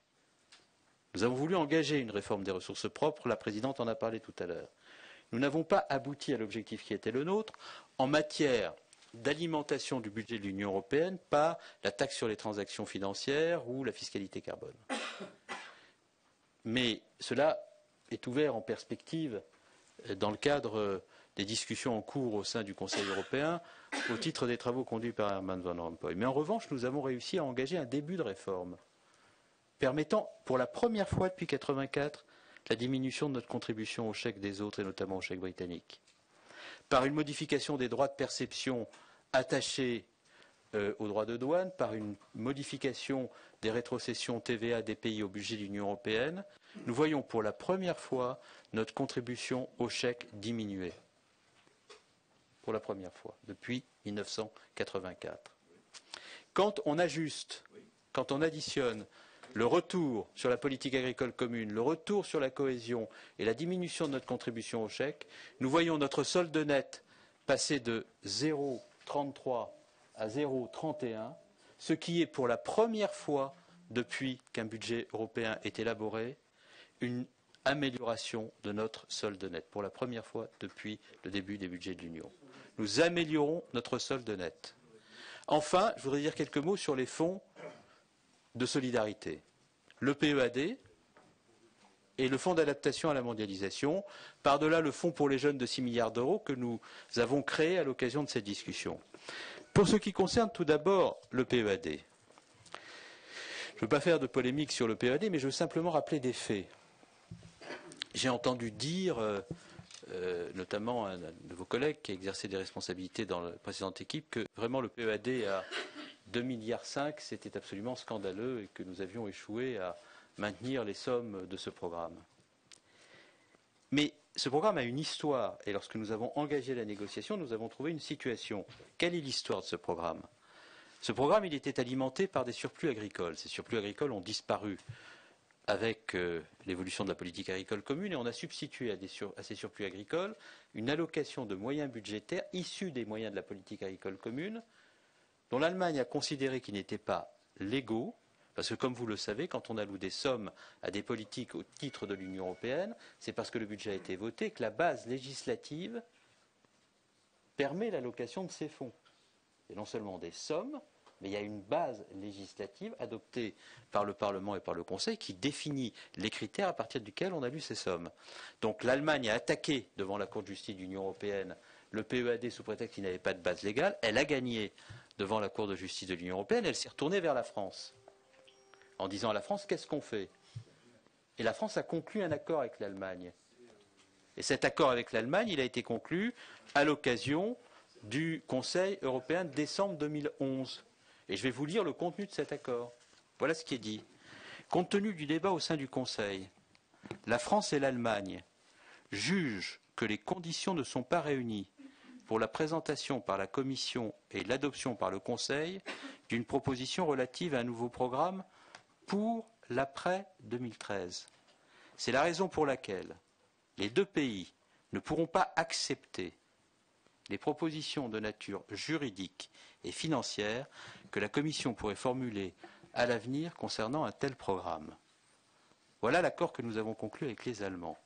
nous avons voulu engager une réforme des ressources propres, la présidente en a parlé tout à l'heure. Nous n'avons pas abouti à l'objectif qui était le nôtre en matière d'alimentation du budget de l'Union européenne par la taxe sur les transactions financières ou la fiscalité carbone. Mais cela est ouvert en perspective dans le cadre des discussions en cours au sein du Conseil européen au titre des travaux conduits par Herman Van Rompuy. Mais en revanche, nous avons réussi à engager un début de réforme permettant pour la première fois depuis 1984 la diminution de notre contribution au chèque des autres et notamment au chèque britannique. Par une modification des droits de perception attachés aux droits de douane, par une modification des rétrocessions TVA des pays au budget de l'Union européenne, nous voyons pour la première fois notre contribution au chèque diminuer. Pour la première fois, depuis 1984. Quand on ajuste, quand on additionne le retour sur la politique agricole commune, le retour sur la cohésion et la diminution de notre contribution au chèque, nous voyons notre solde net passer de 0,33 à 0,31, ce qui est pour la première fois depuis qu'un budget européen est élaboré, une amélioration de notre solde net, pour la première fois depuis le début des budgets de l'Union. Nous améliorons notre solde net. Enfin, je voudrais dire quelques mots sur les fonds de solidarité. Le PEAD et le fonds d'adaptation à la mondialisation, par-delà le fonds pour les jeunes de 6 milliards d'euros que nous avons créé à l'occasion de cette discussion. Pour ce qui concerne tout d'abord le PEAD, Je ne veux pas faire de polémique sur le PEAD, mais je veux simplement rappeler des faits. J'ai entendu dire, notamment un de vos collègues qui a exercé des responsabilités dans la précédente équipe, que vraiment le PEAD à 2,5 milliards, c'était absolument scandaleux et que nous avions échoué à maintenir les sommes de ce programme. Mais ce programme a une histoire, et lorsque nous avons engagé la négociation, nous avons trouvé une situation. Quelle est l'histoire de ce programme? Ce programme, il était alimenté par des surplus agricoles. Ces surplus agricoles ont disparu avec l'évolution de la politique agricole commune et on a substitué à ces surplus agricoles une allocation de moyens budgétaires issus des moyens de la politique agricole commune dont l'Allemagne a considéré qu'ils n'étaient pas légaux, parce que comme vous le savez, quand on alloue des sommes à des politiques au titre de l'Union européenne, c'est parce que le budget a été voté que la base législative permet l'allocation de ces fonds. Et non seulement des sommes, mais il y a une base législative adoptée par le Parlement et par le Conseil qui définit les critères à partir duquel on alloue ces sommes. Donc l'Allemagne a attaqué devant la Cour de justice de l'Union européenne le PEAD sous prétexte qu'il n'avait pas de base légale. Elle a gagné devant la Cour de justice de l'Union européenne. Elle s'est retournée vers la France en disant à la France, qu'est-ce qu'on fait? Et la France a conclu un accord avec l'Allemagne. Et cet accord avec l'Allemagne, il a été conclu à l'occasion du Conseil européen de décembre 2011. Et je vais vous lire le contenu de cet accord. Voilà ce qui est dit. Compte tenu du débat au sein du Conseil, la France et l'Allemagne jugent que les conditions ne sont pas réunies pour la présentation par la Commission et l'adoption par le Conseil d'une proposition relative à un nouveau programme pour l'après 2013. C'est la raison pour laquelle les deux pays ne pourront pas accepter les propositions de nature juridique et financière que la Commission pourrait formuler à l'avenir concernant un tel programme. Voilà l'accord que nous avons conclu avec les Allemands.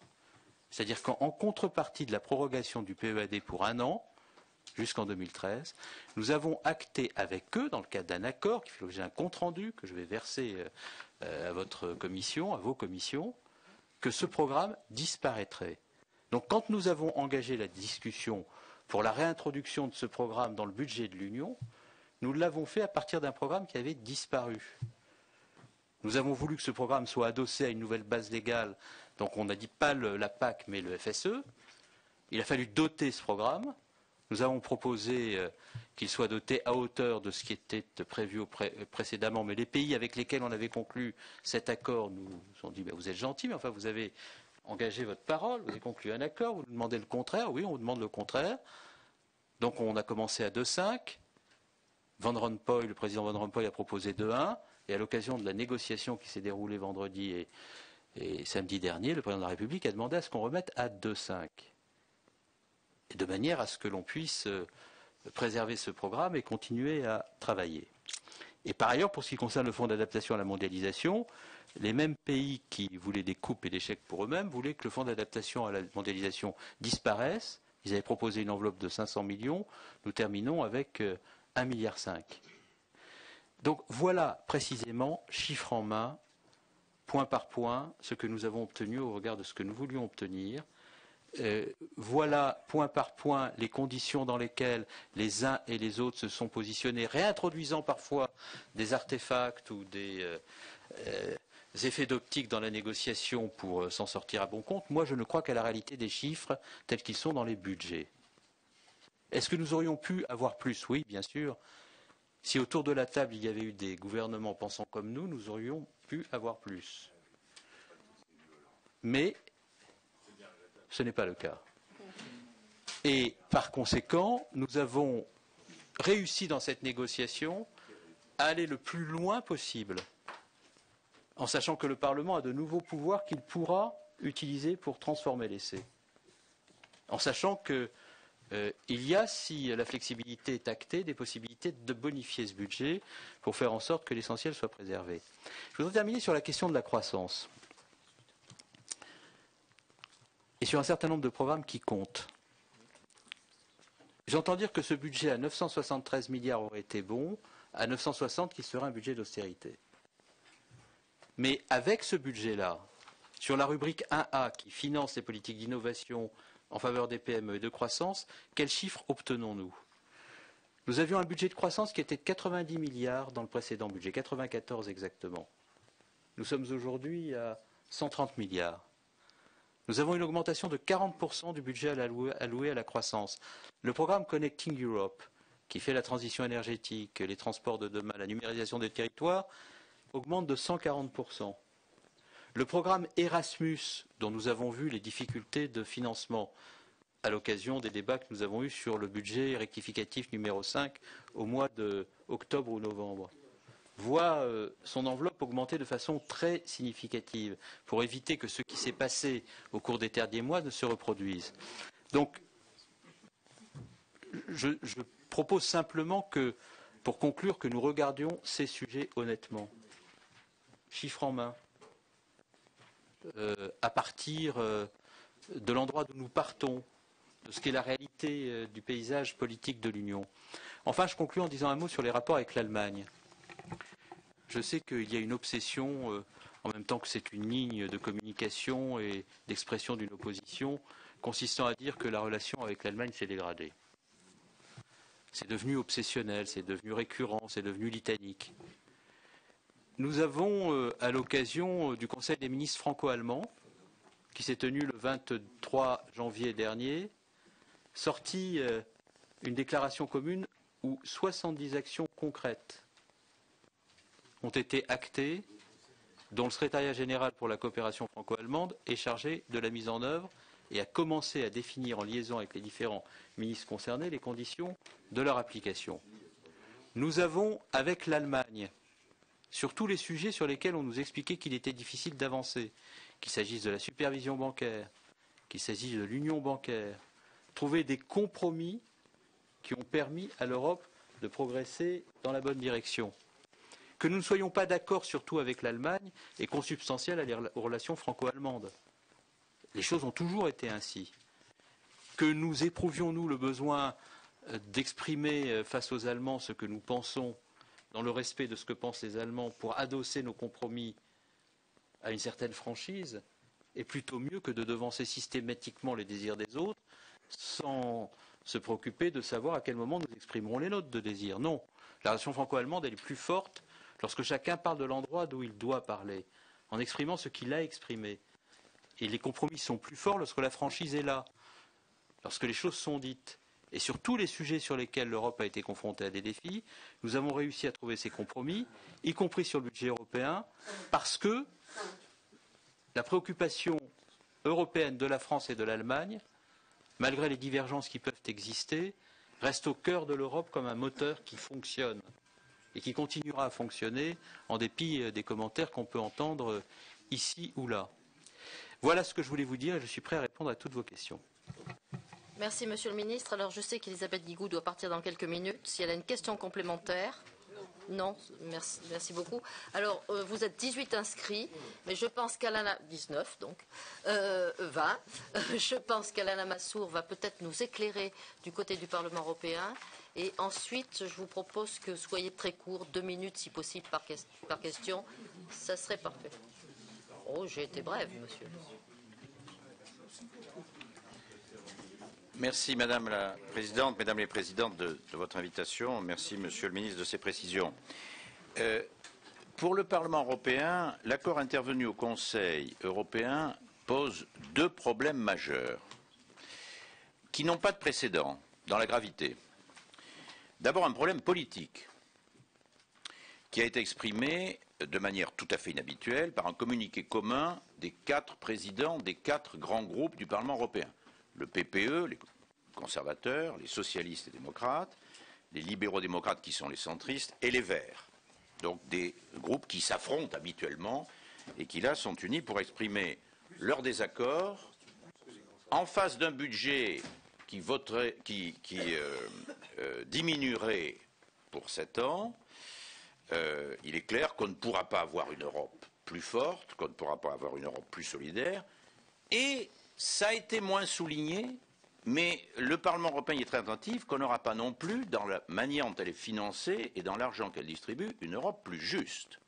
C'est-à-dire qu'en contrepartie de la prorogation du PEAD pour 1 an, jusqu'en 2013, nous avons acté avec eux, dans le cadre d'un accord qui fait l'objet d'un compte-rendu que je vais verser à votre commission, à vos commissions, que ce programme disparaîtrait. Donc quand nous avons engagé la discussion pour la réintroduction de ce programme dans le budget de l'Union, nous l'avons fait à partir d'un programme qui avait disparu. Nous avons voulu que ce programme soit adossé à une nouvelle base légale, donc on n'a dit pas la PAC mais le FSE. Il a fallu doter ce programme. Nous avons proposé qu'il soit doté à hauteur de ce qui était prévu précédemment, mais les pays avec lesquels on avait conclu cet accord nous ont dit vous êtes gentils, mais enfin vous avez engagé votre parole, vous avez conclu un accord, vous nous demandez le contraire. Oui, on vous demande le contraire. Donc on a commencé à 2,5. Le président Van Rompuy a proposé 2,1. Et à l'occasion de la négociation qui s'est déroulée vendredi et samedi dernier, le président de la République a demandé à ce qu'on remette à 2,5. Et de manière à ce que l'on puisse préserver ce programme et continuer à travailler. Et par ailleurs, pour ce qui concerne le fonds d'adaptation à la mondialisation, les mêmes pays qui voulaient des coupes et des chèques pour eux-mêmes voulaient que le fonds d'adaptation à la mondialisation disparaisse. Ils avaient proposé une enveloppe de 500 millions. Nous terminons avec 1,5 milliard. Donc voilà précisément, chiffre en main, point par point, ce que nous avons obtenu au regard de ce que nous voulions obtenir. Voilà, point par point, les conditions dans lesquelles les uns et les autres se sont positionnés, réintroduisant parfois des artefacts ou des effets d'optique dans la négociation pour s'en sortir à bon compte. Moi, je ne crois qu'à la réalité des chiffres tels qu'ils sont dans les budgets. Est-ce que nous aurions pu avoir plus? Oui, bien sûr. Si autour de la table, il y avait eu des gouvernements pensant comme nous aurions pu avoir plus. Mais ce n'est pas le cas. Et par conséquent, nous avons réussi dans cette négociation à aller le plus loin possible, en sachant que le Parlement a de nouveaux pouvoirs qu'il pourra utiliser pour transformer l'essai. En sachant que il y a, si la flexibilité est actée, des possibilités de bonifier ce budget pour faire en sorte que l'essentiel soit préservé. Je voudrais terminer sur la question de la croissance et sur un certain nombre de programmes qui comptent. J'entends dire que ce budget à 973 milliards aurait été bon, à 960 qui serait un budget d'austérité. Mais avec ce budget-là, sur la rubrique 1A qui finance les politiques d'innovation en faveur des PME et de croissance, quels chiffres obtenons-nous? Nous avions un budget de croissance qui était de 90 milliards dans le précédent budget, 94 exactement. Nous sommes aujourd'hui à 130 milliards. Nous avons une augmentation de 40% du budget alloué à la croissance. Le programme Connecting Europe, qui fait la transition énergétique, les transports de demain, la numérisation des territoires, augmente de 140%. Le programme Erasmus, dont nous avons vu les difficultés de financement à l'occasion des débats que nous avons eus sur le budget rectificatif numéro 5 au mois d'octobre ou novembre, voit son enveloppe augmenter de façon très significative pour éviter que ce qui s'est passé au cours des derniers mois ne se reproduise. Donc, je propose simplement que, pour conclure, que nous regardions ces sujets honnêtement, chiffres en main, à partir de l'endroit d'où nous partons, de ce qu'est la réalité du paysage politique de l'Union. Enfin, je conclus en disant un mot sur les rapports avec l'Allemagne. Je sais qu'il y a une obsession, en même temps que c'est une ligne de communication et d'expression d'une opposition, consistant à dire que la relation avec l'Allemagne s'est dégradée. C'est devenu obsessionnel, c'est devenu récurrent, c'est devenu litanique. Nous avons, à l'occasion du Conseil des ministres franco-allemands, qui s'est tenu le 23 janvier dernier, sorti une déclaration commune où 70 actions concrètes ont été actées, dont le secrétariat général pour la coopération franco-allemande est chargé de la mise en œuvre et a commencé à définir en liaison avec les différents ministres concernés les conditions de leur application. Nous avons, avec l'Allemagne, sur tous les sujets sur lesquels on nous expliquait qu'il était difficile d'avancer, qu'il s'agisse de la supervision bancaire, qu'il s'agisse de l'union bancaire, trouvé des compromis qui ont permis à l'Europe de progresser dans la bonne direction. Que nous ne soyons pas d'accord surtout avec l'Allemagne est consubstantiel aux relations franco-allemandes. Les choses ont toujours été ainsi. Que nous éprouvions, nous, le besoin d'exprimer face aux Allemands ce que nous pensons, dans le respect de ce que pensent les Allemands, pour adosser nos compromis à une certaine franchise, est plutôt mieux que de devancer systématiquement les désirs des autres, sans se préoccuper de savoir à quel moment nous exprimerons les nôtres de désirs. Non, la relation franco-allemande, elle est plus forte lorsque chacun parle de l'endroit d'où il doit parler, en exprimant ce qu'il a exprimé. Et les compromis sont plus forts lorsque la franchise est là, lorsque les choses sont dites. Et sur tous les sujets sur lesquels l'Europe a été confrontée à des défis, nous avons réussi à trouver ces compromis, y compris sur le budget européen, parce que la préoccupation européenne de la France et de l'Allemagne, malgré les divergences qui peuvent exister, reste au cœur de l'Europe comme un moteur qui fonctionne et qui continuera à fonctionner en dépit des commentaires qu'on peut entendre ici ou là. Voilà ce que je voulais vous dire et je suis prêt à répondre à toutes vos questions. Merci, Monsieur le Ministre. Alors, je sais qu'Elisabeth Guigou doit partir dans quelques minutes. Si elle a une question complémentaire. Non, merci beaucoup. Alors, vous êtes 18 inscrits, mais je pense qu'Alana... 19, donc. 20. Je pense qu'Alana Massour va peut-être nous éclairer du côté du Parlement européen. Et ensuite, je vous propose que soyez très court, 2 minutes si possible par question. Ça serait parfait. Oh, j'ai été brève, monsieur. Merci Madame la Présidente, Mesdames les Présidentes de votre invitation. Merci Monsieur le Ministre de ces précisions. Pour le Parlement européen, l'accord intervenu au Conseil européen pose 2 problèmes majeurs qui n'ont pas de précédent dans la gravité. D'abord un problème politique qui a été exprimé de manière tout à fait inhabituelle par un communiqué commun des 4 présidents des 4 grands groupes du Parlement européen. Le PPE, les conservateurs, les socialistes et démocrates, les libéraux-démocrates qui sont les centristes et les Verts. Donc des groupes qui s'affrontent habituellement et qui là sont unis pour exprimer leur désaccord en face d'un budget qui diminuerait pour 7 ans. Il est clair qu'on ne pourra pas avoir une Europe plus forte, qu'on ne pourra pas avoir une Europe plus solidaire. Et ça a été moins souligné, mais le Parlement européen y est très attentif, qu'on n'aura pas non plus, dans la manière dont elle est financée et dans l'argent qu'elle distribue, une Europe plus juste.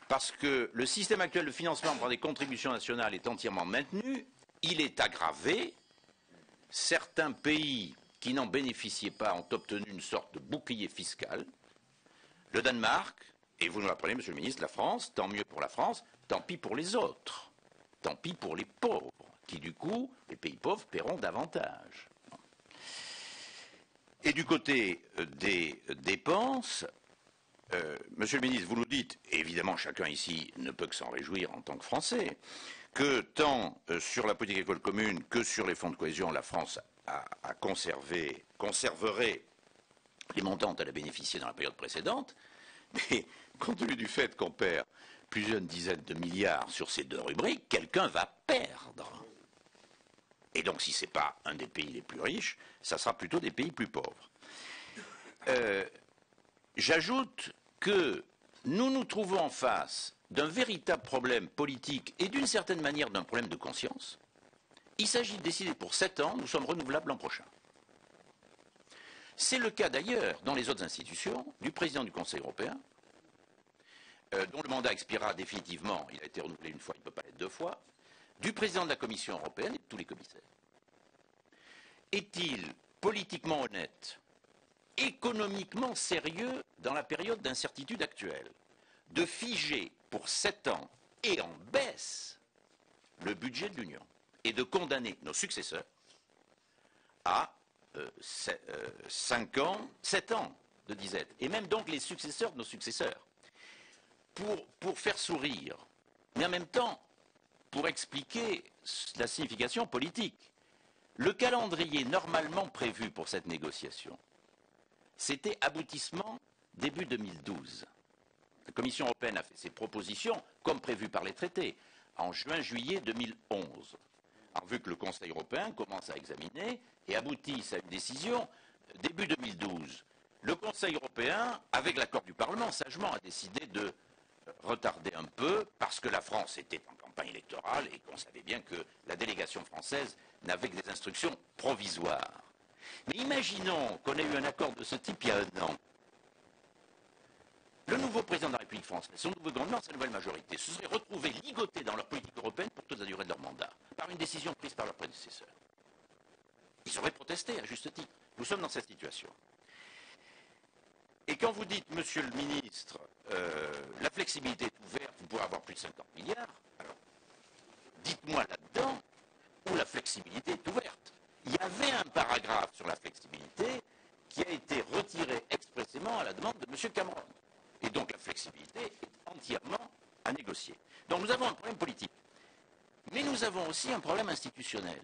Parce que le système actuel de financement par des contributions nationales est entièrement maintenu, il est aggravé. Certains pays qui n'en bénéficiaient pas ont obtenu une sorte de bouclier fiscal. Le Danemark, Et vous nous l'apprenez, Monsieur le ministre, la France, tant mieux pour la France, tant pis pour les autres. Tant pis pour les pauvres, qui du coup, les pays pauvres, paieront davantage. Et du côté des dépenses, Monsieur le ministre, vous nous dites, et évidemment chacun ici ne peut que s'en réjouir en tant que Français, que tant sur la politique agricole commune que sur les fonds de cohésion, la France conserverait les montants dont elle a bénéficié dans la période précédente, mais compte tenu du fait qu'on perd plusieurs dizaines de milliards sur ces deux rubriques, quelqu'un va perdre. Et donc, si ce n'est pas un des pays les plus riches, ça sera plutôt des pays plus pauvres. J'ajoute que nous nous trouvons en face d'un véritable problème politique et d'une certaine manière d'un problème de conscience. Il s'agit de décider pour 7 ans, nous sommes renouvelables l'an prochain. C'est le cas d'ailleurs dans les autres institutions du président du Conseil européen, dont le mandat expirera définitivement, il a été renouvelé une fois, il ne peut pas l'être 2 fois, du président de la Commission européenne et de tous les commissaires. Est-il politiquement honnête, économiquement sérieux dans la période d'incertitude actuelle, de figer pour 7 ans et en baisse le budget de l'Union et de condamner nos successeurs à 7 ans de disette, et même donc les successeurs de nos successeurs, pour faire sourire, mais en même temps pour expliquer la signification politique. Le calendrier normalement prévu pour cette négociation, c'était aboutissement début 2012. La Commission européenne a fait ses propositions, comme prévu par les traités, en juin-juillet 2011, en vue que le Conseil européen commence à examiner et aboutisse à une décision début 2012. Le Conseil européen, avec l'accord du Parlement, sagement a décidé de retarder un peu, parce que la France était en campagne électorale et qu'on savait bien que la délégation française n'avait que des instructions provisoires. Mais imaginons qu'on ait eu un accord de ce type il y a 1 an. Le nouveau président de la République française, son nouveau gouvernement, sa nouvelle majorité, se seraient retrouvés ligotés dans leur politique européenne pour toute la durée de leur mandat, par une décision prise par leurs prédécesseurs. Ils auraient protesté, à juste titre. Nous sommes dans cette situation. Et quand vous dites, Monsieur le ministre, la flexibilité est ouverte, vous pourrez avoir plus de 50 milliards, alors dites-moi là-dedans où la flexibilité est ouverte. Il y avait un paragraphe sur la flexibilité qui a été retiré expressément à la demande de M. Cameron. Et donc la flexibilité est entièrement à négocier. Donc nous avons un problème politique. Mais nous avons aussi un problème institutionnel,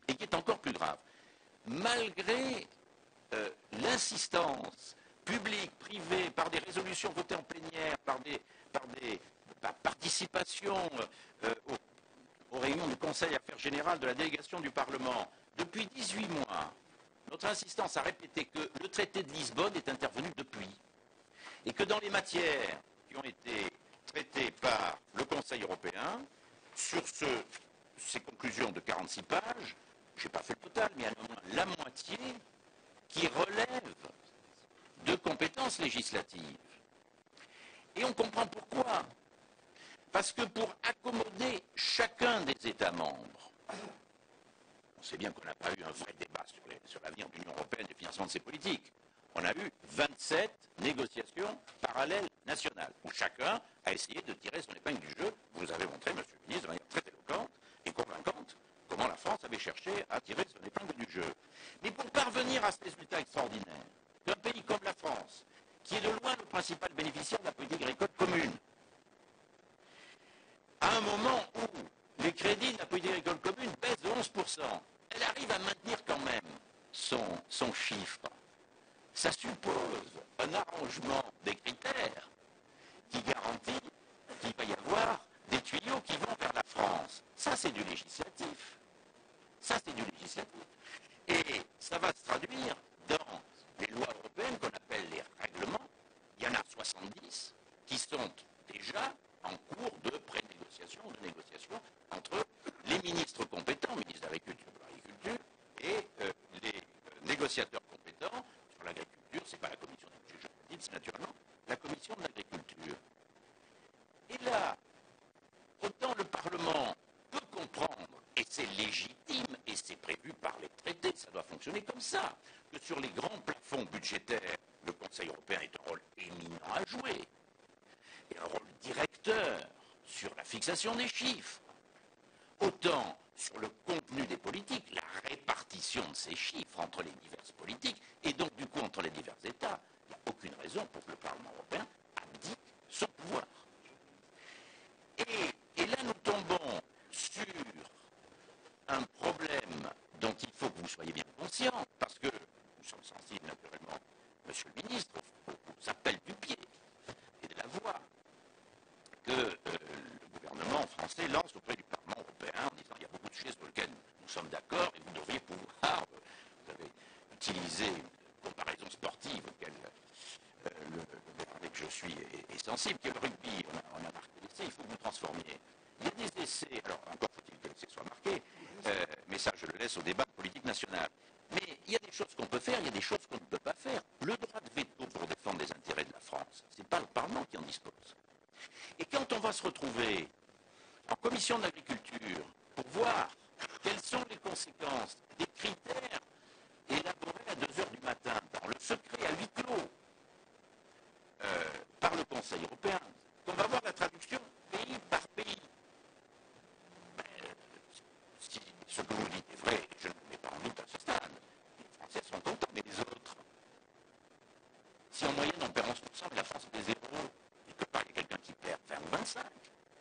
et qui est encore plus grave. Malgré l'insistance publique, privée, par des résolutions votées en plénière, par participation aux réunions du Conseil Affaires Générales de la délégation du Parlement, depuis 18 mois, notre insistance a répété que le traité de Lisbonne est intervenu depuis, et que dans les matières qui ont été traitées par le Conseil européen, sur ces conclusions de 46 pages, je n'ai pas fait le total, mais il y en a au moins la moitié qui relève de compétences législatives. Et on comprend pourquoi. Parce que pour accommoder chacun des États membres, on sait bien qu'on n'a pas eu un vrai débat sur l'avenir de l'Union européenne et le financement de ses politiques. On a eu 27 négociations parallèles nationales, où chacun a essayé de tirer son épingle du jeu. Vous avez montré, Monsieur le ministre, de manière très éloquente et convaincante, comment la France avait cherché à tirer son épingle du jeu. Mais pour parvenir à ce résultat extraordinaire, qu'un pays comme la France, qui est de loin le principal bénéficiaire de la politique agricole commune, à un moment où les crédits de la politique agricole commune baissent de 11%, elle arrive à maintenir quand même son chiffre. Ça suppose un arrangement des critères qui garantit qu'il va y avoir des tuyaux qui vont vers la France. Ça, c'est du législatif. Ça, c'est du législatif. Et ça va se traduire dans les lois européennes qu'on appelle les règlements. Il y en a 70 qui sont déjà en cours de pré-négociation, de négociation entre les ministres compétents, ministres de l'Agriculture et les négociateurs compétents sur l'agriculture. Ce n'est pas la commission des budgets juridiques, c'est naturellement la commission de l'agriculture. Et là, autant le Parlement peut comprendre, et c'est légitime, et c'est prévu par les traités, ça doit fonctionner comme ça, que sur les grands plafonds budgétaires, le Conseil européen ait un rôle éminent à jouer. hauteur sur la fixation des chiffres, autant sur le contenu des politiques, la répartition de ces chiffres entre les diverses politiques, et donc du coup entre les divers États. Il n'y a aucune raison pour que le Parlement européen abdique son pouvoir. Et là, nous tombons sur un problème dont il faut que vous soyez bien conscient, parce que nous sommes sensibles naturellement, Monsieur le Ministre, aux appels du pied et de la voix que le gouvernement français lance auprès du Parlement européen en disant il y a beaucoup de choses sur lesquelles nous sommes d'accord et vous devriez pouvoir, vous avez utilisé une comparaison sportive auquel le Béarnais que je suis est sensible, qui est le rugby. On a marqué l'essai, il faut que vous transformiez. Il y a des essais, alors encore faut-il que l'essai soit marqué, mais ça je le laisse au débat politique national. Mais il y a des choses qu'on peut faire, il y a des choses qu'on ne peut pas faire. Le droit de veto pour défendre les intérêts de la France, ce n'est pas le Parlement qui en dispose. Et quand on va se retrouver en commission d'agriculture pour voir quelles sont les conséquences des critères élaborés à 2 heures du matin, dans le secret à huis clos, par le Conseil européen, qu'on va voir la traduction pays par pays. Si ce que vous dites est vrai, je ne le mets pas en doute à ce stade, les Français sont contents, mais les autres, si en moyenne on perd 11% et la France fait 0, quelque part il y a quelqu'un qui perd 20 ou 25,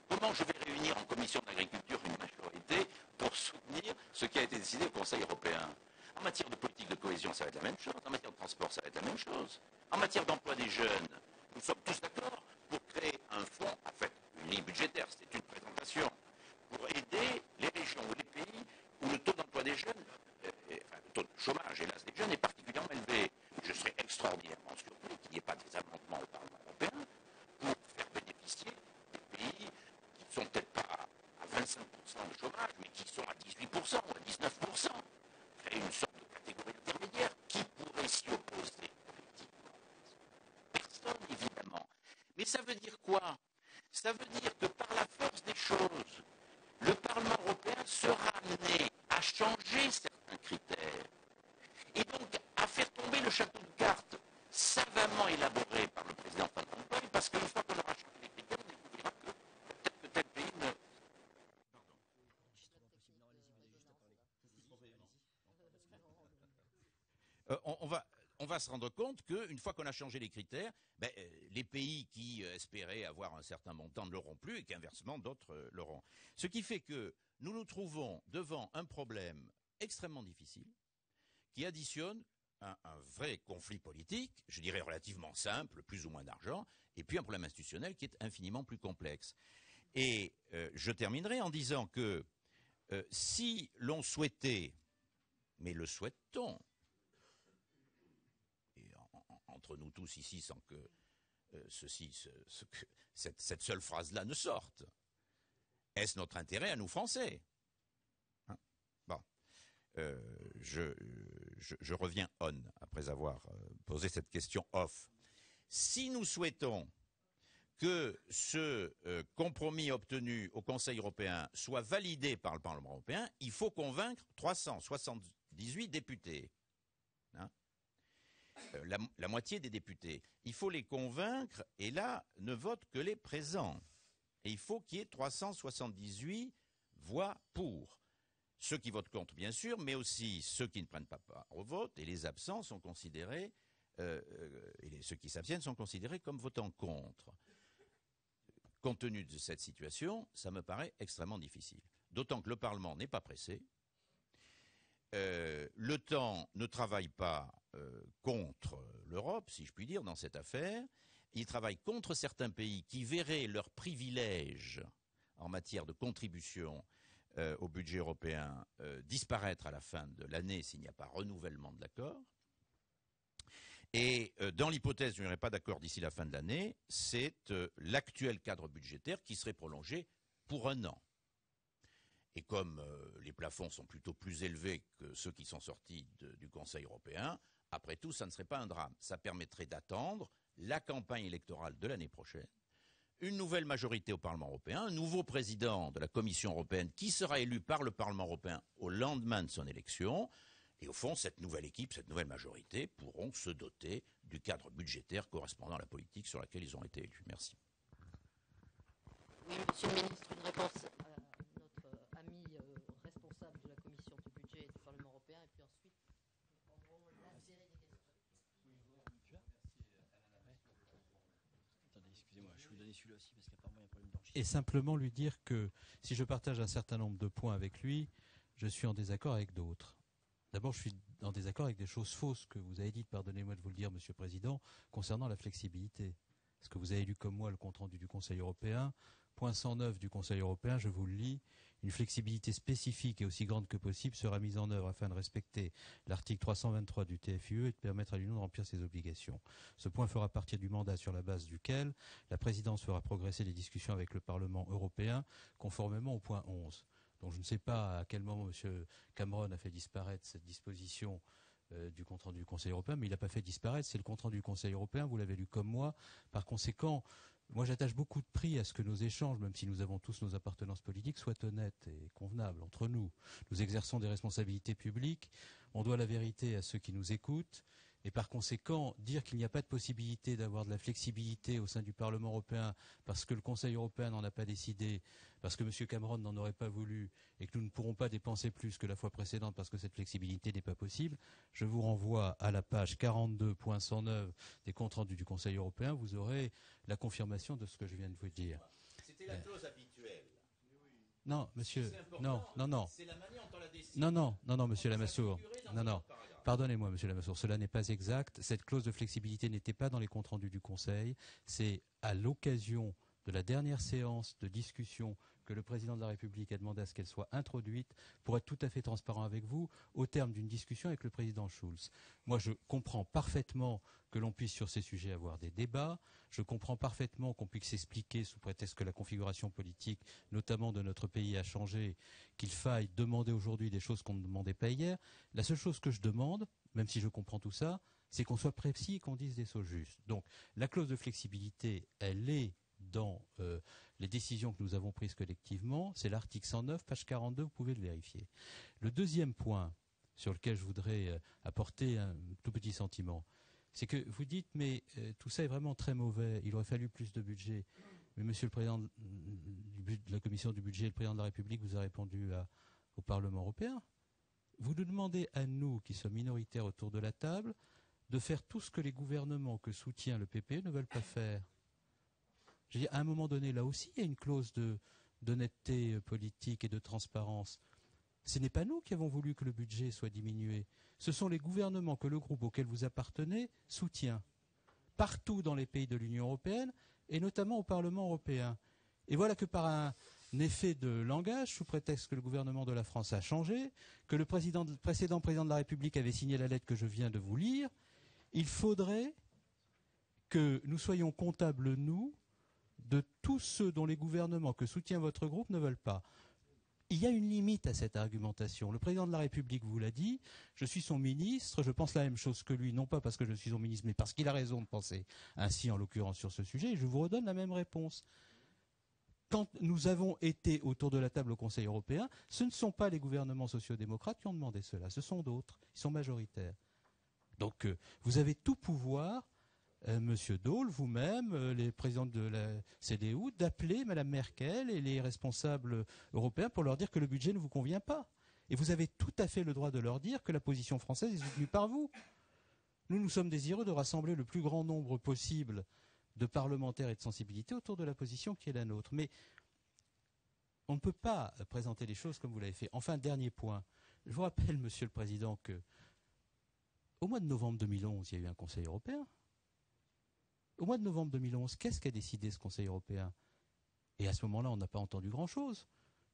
comment je vais réunir en commission d'agriculture une majorité pour soutenir ce qui a été décidé au Conseil européen? En matière de politique de cohésion, ça va être la même chose. En matière de transport, ça va être la même chose. En matière d'emploi des jeunes, nous sommes tous d'accord pour créer un fonds, en fait, une ligne budgétaire, c'était une présentation, pour aider les régions ou les pays où le taux d'emploi des jeunes, enfin, le taux de chômage, hélas, des jeunes est particulièrement élevé. Je serais extraordinairement surpris qu'il n'y ait pas des amendements au Parlement européen pour faire bénéficier des pays qui ne sont peut-être pas à 25% de chômage, mais qui sont à 18% ou à 19%. Créer une sorte de catégorie intermédiaire qui pourrait s'y opposer collectivement. Personne, évidemment. Mais ça veut dire quoi? Ça veut dire que par la force des choses, le Parlement européen sera amené à changer certains critères et donc à faire tomber le château de cartes savamment élaboré par le président Van Rompuy, parce qu'une fois qu'on aura changé les critères, on découvrira que peut-être que tel pays ne... On va se rendre compte qu'une fois qu'on a changé les critères, les pays qui espéraient avoir un certain montant ne l'auront plus et qu'inversement d'autres l'auront. Ce qui fait que nous nous trouvons devant un problème extrêmement difficile qui additionne un vrai conflit politique, je dirais relativement simple, plus ou moins d'argent, et puis un problème institutionnel qui est infiniment plus complexe. Et je terminerai en disant que si l'on souhaitait, mais le souhaite-t-on, et entre nous tous ici sans que cette seule phrase-là ne sorte, est-ce notre intérêt à nous Français? Bon. Je reviens on, après avoir posé cette question off. Si nous souhaitons que ce compromis obtenu au Conseil européen soit validé par le Parlement européen, il faut convaincre 378 députés. La moitié des députés. Il faut les convaincre, et là, ne votent que les présents. Et il faut qu'il y ait 378 voix pour. Ceux qui votent contre, bien sûr, mais aussi ceux qui ne prennent pas part au vote, et les absents sont considérés, et ceux qui s'abstiennent sont considérés comme votant contre. Compte tenu de cette situation, ça me paraît extrêmement difficile. D'autant que le Parlement n'est pas pressé. Le temps ne travaille pas contre l'Europe, si je puis dire, dans cette affaire. Il travaille contre certains pays qui verraient leurs privilèges en matière de contribution au budget européen disparaître à la fin de l'année s'il n'y a pas renouvellement de l'accord. Et dans l'hypothèse où il n'y aurait pas d'accord d'ici la fin de l'année, c'est l'actuel cadre budgétaire qui serait prolongé pour 1 an. Et comme les plafonds sont plutôt plus élevés que ceux qui sont sortis du Conseil européen, après tout, ça ne serait pas un drame. Ça permettrait d'attendre la campagne électorale de l'année prochaine, une nouvelle majorité au Parlement européen, un nouveau président de la Commission européenne qui sera élu par le Parlement européen au lendemain de son élection. Et au fond, cette nouvelle équipe, cette nouvelle majorité pourront se doter du cadre budgétaire correspondant à la politique sur laquelle ils ont été élus. Merci. Oui, Monsieur le Ministre, une réponse à notre ami responsable de la Commission du budget du Parlement européen, et puis ensuite nous prendrons la série des questions. Attendez, excusez-moi, je vais vous donner celui-là aussi parce qu'apparemment il y a un problème d'enregistrement. Et simplement lui dire que si je partage un certain nombre de points avec lui, je suis en désaccord avec d'autres. D'abord, je suis en désaccord avec des choses fausses que vous avez dites, pardonnez-moi de vous le dire, Monsieur le Président, concernant la flexibilité. Parce que vous avez lu comme moi le compte-rendu du Conseil européen. Point 109 du Conseil européen, je vous le lis. Une flexibilité spécifique et aussi grande que possible sera mise en œuvre afin de respecter l'article 323 du TFUE et de permettre à l'Union de remplir ses obligations. Ce point fera partie du mandat sur la base duquel la présidence fera progresser les discussions avec le Parlement européen conformément au point 11. Donc je ne sais pas à quel moment M. Cameron a fait disparaître cette disposition du compte-rendu du Conseil européen, mais il n'a pas fait disparaître, c'est le compte-rendu du Conseil européen, vous l'avez lu comme moi. Par conséquent, moi j'attache beaucoup de prix à ce que nos échanges, même si nous avons tous nos appartenances politiques, soient honnêtes et convenables entre nous. Nous exerçons des responsabilités publiques, on doit la vérité à ceux qui nous écoutent, et par conséquent, dire qu'il n'y a pas de possibilité d'avoir de la flexibilité au sein du Parlement européen parce que le Conseil européen n'en a pas décidé, parce que M. Cameron n'en aurait pas voulu et que nous ne pourrons pas dépenser plus que la fois précédente parce que cette flexibilité n'est pas possible, je vous renvoie à la page 42.109 des comptes rendus du Conseil européen. Vous aurez la confirmation de ce que je viens de vous dire. C'était la clause habituelle. Non, monsieur, non. non. C'est la manière dont on l'a décidé. Non, monsieur Lamassoure. Non. Pardonnez-moi, monsieur Lamassoure, cela n'est pas exact. Cette clause de flexibilité n'était pas dans les comptes rendus du Conseil. C'est à l'occasion de la dernière séance de discussion que le président de la République a demandé à ce qu'elle soit introduite, pour être tout à fait transparent avec vous, au terme d'une discussion avec le président Schulz. Moi, je comprends parfaitement que l'on puisse sur ces sujets avoir des débats. Je comprends parfaitement qu'on puisse expliquer, sous prétexte que la configuration politique, notamment de notre pays, a changé, qu'il faille demander aujourd'hui des choses qu'on ne demandait pas hier. La seule chose que je demande, même si je comprends tout ça, c'est qu'on soit précis et qu'on dise des choses justes. Donc, la clause de flexibilité, elle est dans les décisions que nous avons prises collectivement, c'est l'article 109, page 42, vous pouvez le vérifier. Le deuxième point sur lequel je voudrais apporter un tout petit sentiment, c'est que vous dites, mais tout ça est vraiment très mauvais, il aurait fallu plus de budget. Mais Monsieur le Président de la Commission du budget, le Président de la République vous a répondu au Parlement européen. Vous nous demandez à nous, qui sommes minoritaires autour de la table, de faire tout ce que les gouvernements que soutient le PPE ne veulent pas faire. Je veux dire, à un moment donné, là aussi, il y a une clause d'honnêteté politique et de transparence. Ce n'est pas nous qui avons voulu que le budget soit diminué. Ce sont les gouvernements que le groupe auquel vous appartenez soutient, partout dans les pays de l'Union européenne, et notamment au Parlement européen. Et voilà que par un effet de langage, sous prétexte que le gouvernement de la France a changé, que le précédent président de la République avait signé la lettre que je viens de vous lire, il faudrait que nous soyons comptables, nous, de tous ceux dont les gouvernements que soutient votre groupe ne veulent pas. Il y a une limite à cette argumentation. Le président de la République vous l'a dit, je suis son ministre, je pense la même chose que lui, non pas parce que je suis son ministre, mais parce qu'il a raison de penser ainsi, en l'occurrence, sur ce sujet, et je vous redonne la même réponse. Quand nous avons été autour de la table au Conseil européen, ce ne sont pas les gouvernements sociaux-démocrates qui ont demandé cela, ce sont d'autres, ils sont majoritaires. Donc vous avez tout pouvoir, Monsieur Daul, vous-même, les présidents de la CDU, d'appeler Madame Merkel et les responsables européens pour leur dire que le budget ne vous convient pas. Et vous avez tout à fait le droit de leur dire que la position française est soutenue par vous. Nous sommes désireux de rassembler le plus grand nombre possible de parlementaires et de sensibilités autour de la position qui est la nôtre. Mais on ne peut pas présenter les choses comme vous l'avez fait. Enfin, dernier point. Je vous rappelle, Monsieur le Président, que au mois de novembre 2011, il y a eu un Conseil européen. Au mois de novembre 2011, qu'est-ce qu'a décidé ce Conseil européen? Et à ce moment-là, on n'a pas entendu grand-chose.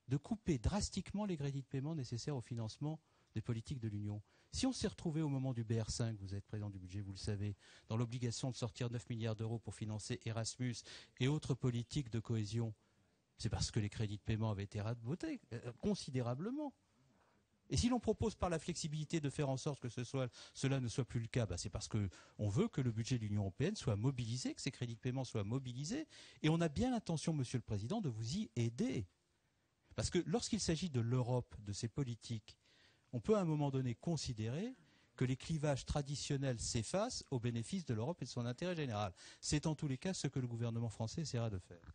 De couper drastiquement les crédits de paiement nécessaires au financement des politiques de l'Union. Si on s'est retrouvé au moment du BR5, vous êtes président du budget, vous le savez, dans l'obligation de sortir 9 milliards d'euros pour financer Erasmus et autres politiques de cohésion, c'est parce que les crédits de paiement avaient été rabotés considérablement. Et si l'on propose par la flexibilité de faire en sorte que cela ne soit plus le cas, c'est parce qu'on veut que le budget de l'Union européenne soit mobilisé, que ces crédits de paiement soient mobilisés. Et on a bien l'intention, Monsieur le Président, de vous y aider. Parce que lorsqu'il s'agit de l'Europe, de ses politiques, on peut à un moment donné considérer que les clivages traditionnels s'effacent au bénéfice de l'Europe et de son intérêt général. C'est en tous les cas ce que le gouvernement français essaiera de faire.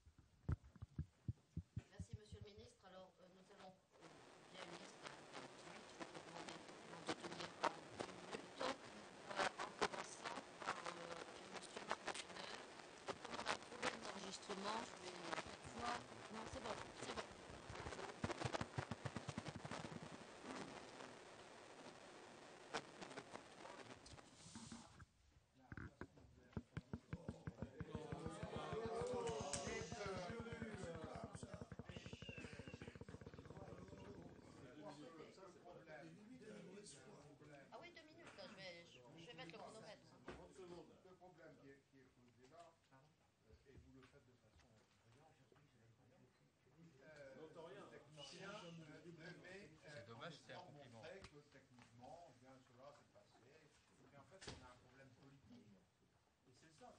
ça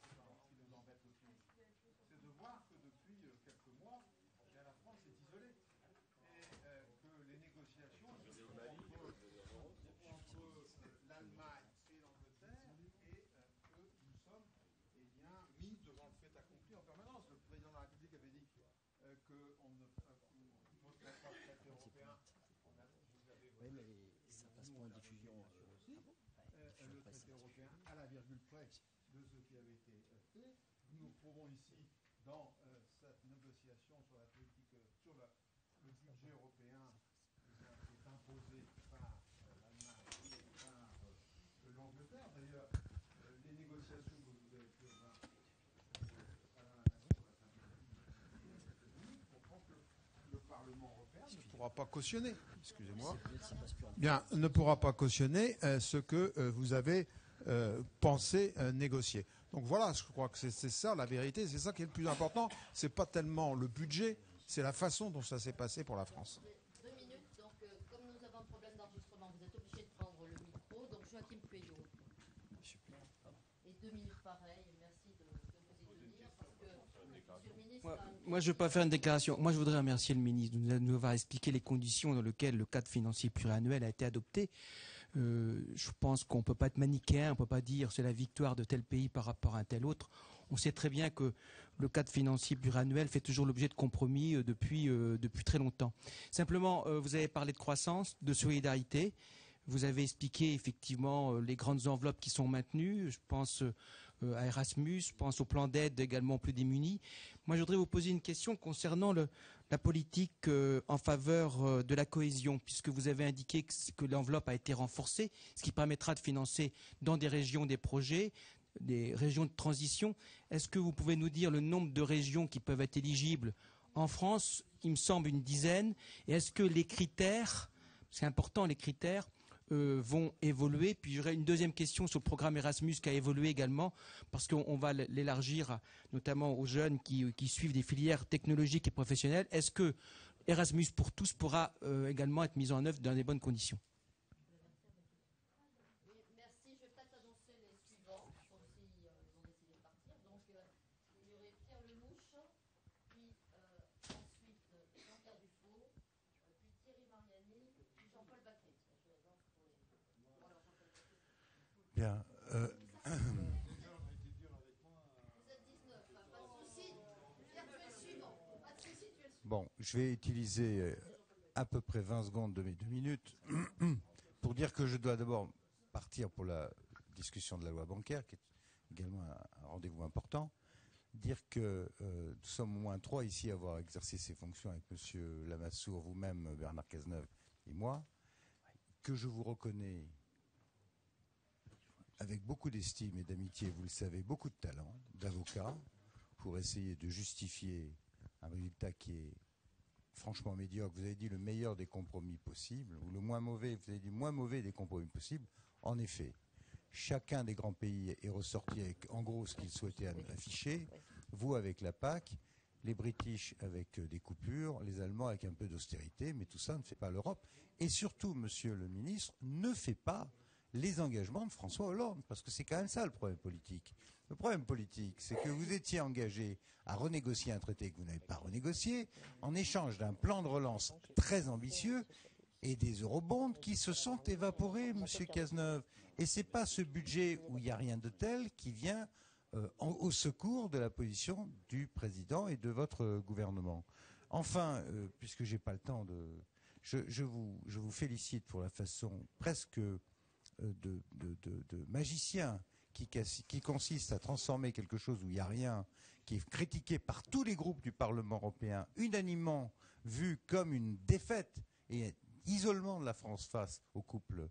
qui nous embête le plus. C'est de voir que depuis quelques mois, la France est isolée. Et que les négociations entre l'Allemagne et l'Angleterre, et que nous sommes mis devant le fait accompli en permanence. Le président de la République avait dit qu'on ne voterait pas le traité européen. Oui, mais ça passe pour une diffusion. Le traité européen à la virgule près de ce qui avait été fait. Nous prouvons ici dans cette négociation sur la politique, sur le budget européen qui est imposé par l'Allemagne et par l'Angleterre. D'ailleurs, les négociations que vous avez pu avoir le Parlement européen ne pourra pas cautionner, excusez-moi, bien, ne pourra pas cautionner ce que vous avez pensé négocier. Donc voilà, je crois que c'est ça la vérité, c'est ça qui est le plus important. C'est pas tellement le budget, c'est la façon dont ça s'est passé pour la France. 2 minutes, donc comme nous avons un problème d'enregistrement, vous êtes obligé de prendre le micro. Donc Joachim Pueyo. Et 2 minutes pareil, merci de vous y tenir, parce que Monsieur le ministre... Moi, je ne veux pas faire une déclaration. Moi, je voudrais remercier le ministre de nous avoir expliqué les conditions dans lesquelles le cadre financier pluriannuel a été adopté. Je pense qu'on ne peut pas être manichéen, on ne peut pas dire c'est la victoire de tel pays par rapport à un tel autre. On sait très bien que le cadre financier pluriannuel fait toujours l'objet de compromis depuis très longtemps. Simplement, vous avez parlé de croissance, de solidarité. Vous avez expliqué effectivement les grandes enveloppes qui sont maintenues. Je pense à Erasmus, je pense au plan d'aide également aux plus démunis. Moi, je voudrais vous poser une question concernant la politique en faveur de la cohésion, puisque vous avez indiqué que l'enveloppe a été renforcée, ce qui permettra de financer dans des régions des projets, des régions de transition. Est-ce que vous pouvez nous dire le nombre de régions qui peuvent être éligibles en France? Il me semble une dizaine. Et est-ce que les critères, c'est important les critères, vont évoluer. Puis j'aurais une deuxième question sur le programme Erasmus qui a évolué également, parce qu'on va l'élargir notamment aux jeunes qui suivent des filières technologiques et professionnelles. Est-ce que Erasmus pour tous pourra également être mis en œuvre dans les bonnes conditions? Oui, merci. Je vais peut-être annoncer les suivants, sauf s'ils ont décidé de partir. Donc, il y aurait Pierre Lemouche, puis ensuite Jean-Pierre Dufaux, puis Thierry Mariani, puis Jean-Paul Baquet. Bien. Vous êtes 19, pas de souci. Pierre, tu es le suivant. Pas de souci, tu es le suivant. Bon, je vais utiliser à peu près 20 secondes de mes 2 minutes pour dire que je dois d'abord partir pour la discussion de la loi bancaire, qui est également un rendez-vous important. Dire que nous sommes au moins 3 ici à avoir exercé ces fonctions avec M. Lamassoure, vous-même, Bernard Cazeneuve et moi, que je vous reconnais avec beaucoup d'estime et d'amitié, vous le savez, beaucoup de talent, d'avocat, pour essayer de justifier un résultat qui est franchement médiocre. Vous avez dit le meilleur des compromis possibles, ou le moins mauvais, vous avez dit moins mauvais des compromis possibles. En effet, chacun des grands pays est ressorti avec, en gros, ce qu'il souhaitait afficher. Vous avec la PAC, les British avec des coupures, les Allemands avec un peu d'austérité, mais tout ça ne fait pas l'Europe. Et surtout, monsieur le ministre, ne fait pas les engagements de François Hollande, parce que c'est quand même ça le problème politique. Le problème politique, c'est que vous étiez engagé à renégocier un traité que vous n'avez pas renégocié, en échange d'un plan de relance très ambitieux et des eurobonds qui se sont évaporés, monsieur Cazeneuve. Et c'est pas ce budget où il n'y a rien de tel qui vient au secours de la position du président et de votre gouvernement. Enfin, puisque j'ai pas le temps de... Je vous félicite pour la façon presque de magicien qui consiste à transformer quelque chose où il n'y a rien, qui est critiqué par tous les groupes du Parlement européen, unanimement vu comme une défaite et isolement de la France face au couple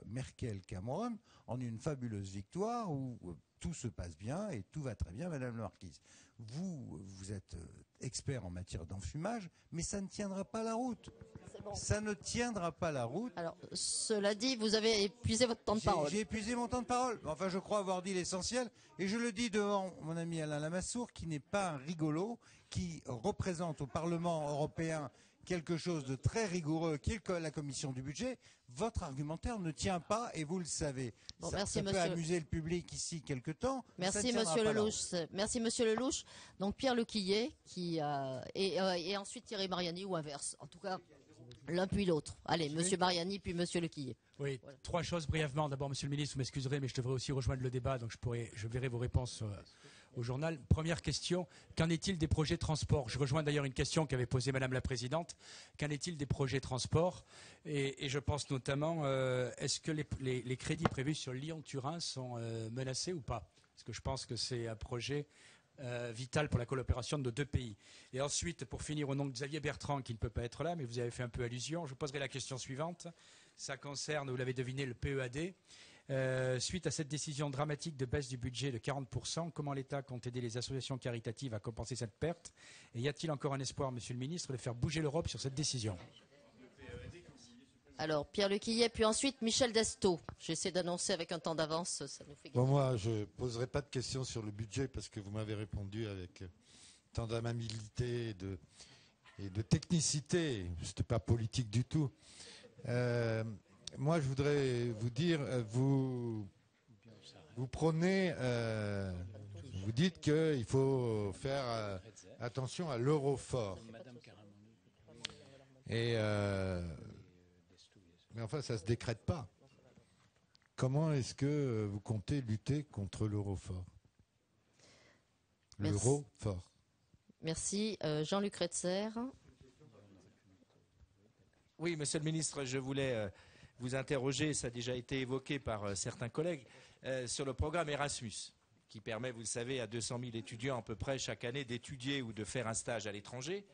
Merkel-Cameron, en une fabuleuse victoire où tout se passe bien et tout va très bien, Madame la Marquise. Vous êtes expert en matière d'enfumage, mais ça ne tiendra pas la route. Bon. Ça ne tiendra pas la route. Alors, cela dit, vous avez épuisé votre temps de parole. J'ai épuisé mon temps de parole. Enfin, je crois avoir dit l'essentiel. Et je le dis devant mon ami Alain Lamassoure, qui n'est pas un rigolo, qui représente au Parlement européen quelque chose de très rigoureux, qui est la commission du budget, votre argumentaire ne tient pas et vous le savez. Bon, ça peut amuser le public ici quelque temps. Merci Monsieur Lelouch. Merci Monsieur Lelouch. Donc Pierre Lequillet et ensuite Thierry Mariani ou inverse. En tout cas, l'un puis l'autre. Allez, Monsieur Mariani puis Monsieur Lequillet. Oui, voilà. 3 choses brièvement. D'abord, Monsieur le Ministre, vous m'excuserez, mais je devrais aussi rejoindre le débat, donc je verrai vos réponses au journal. Première question, qu'en est-il des projets de transport? Je rejoins d'ailleurs une question qu'avait posée Madame la Présidente. Qu'en est-il des projets de transport? Et je pense notamment, est-ce que les crédits prévus sur Lyon-Turin sont menacés ou pas? Parce que je pense que c'est un projet vital pour la coopération de nos deux pays. Et ensuite, pour finir, au nom de Xavier Bertrand, qui ne peut pas être là, mais vous avez fait un peu allusion, je vous poserai la question suivante. Ça concerne, vous l'avez deviné, le PEAD. Suite à cette décision dramatique de baisse du budget de 40%, comment l'État compte aider les associations caritatives à compenser cette perte? Et y a-t-il encore un espoir, Monsieur le Ministre, de faire bouger l'Europe sur cette décision? Alors, Pierre Lequillet, puis ensuite Michel Desto. J'essaie d'annoncer avec un temps d'avance, ça nous fait gagner. Bon, moi, je ne poserai pas de questions sur le budget parce que vous m'avez répondu avec tant d'amabilité et de technicité. Ce n'était pas politique du tout. Moi, je voudrais vous dire, vous prônez, vous dites qu'il faut faire attention à l'euro fort. Mais enfin, ça ne se décrète pas. Comment est-ce que vous comptez lutter contre l'euro fort? L'euro fort. Merci. Jean-Luc Retzer. Oui, Monsieur le Ministre, je voulais vous interroger, ça a déjà été évoqué par certains collègues, sur le programme Erasmus, qui permet, vous le savez, à 200 000 étudiants à peu près chaque année d'étudier ou de faire un stage à l'étranger.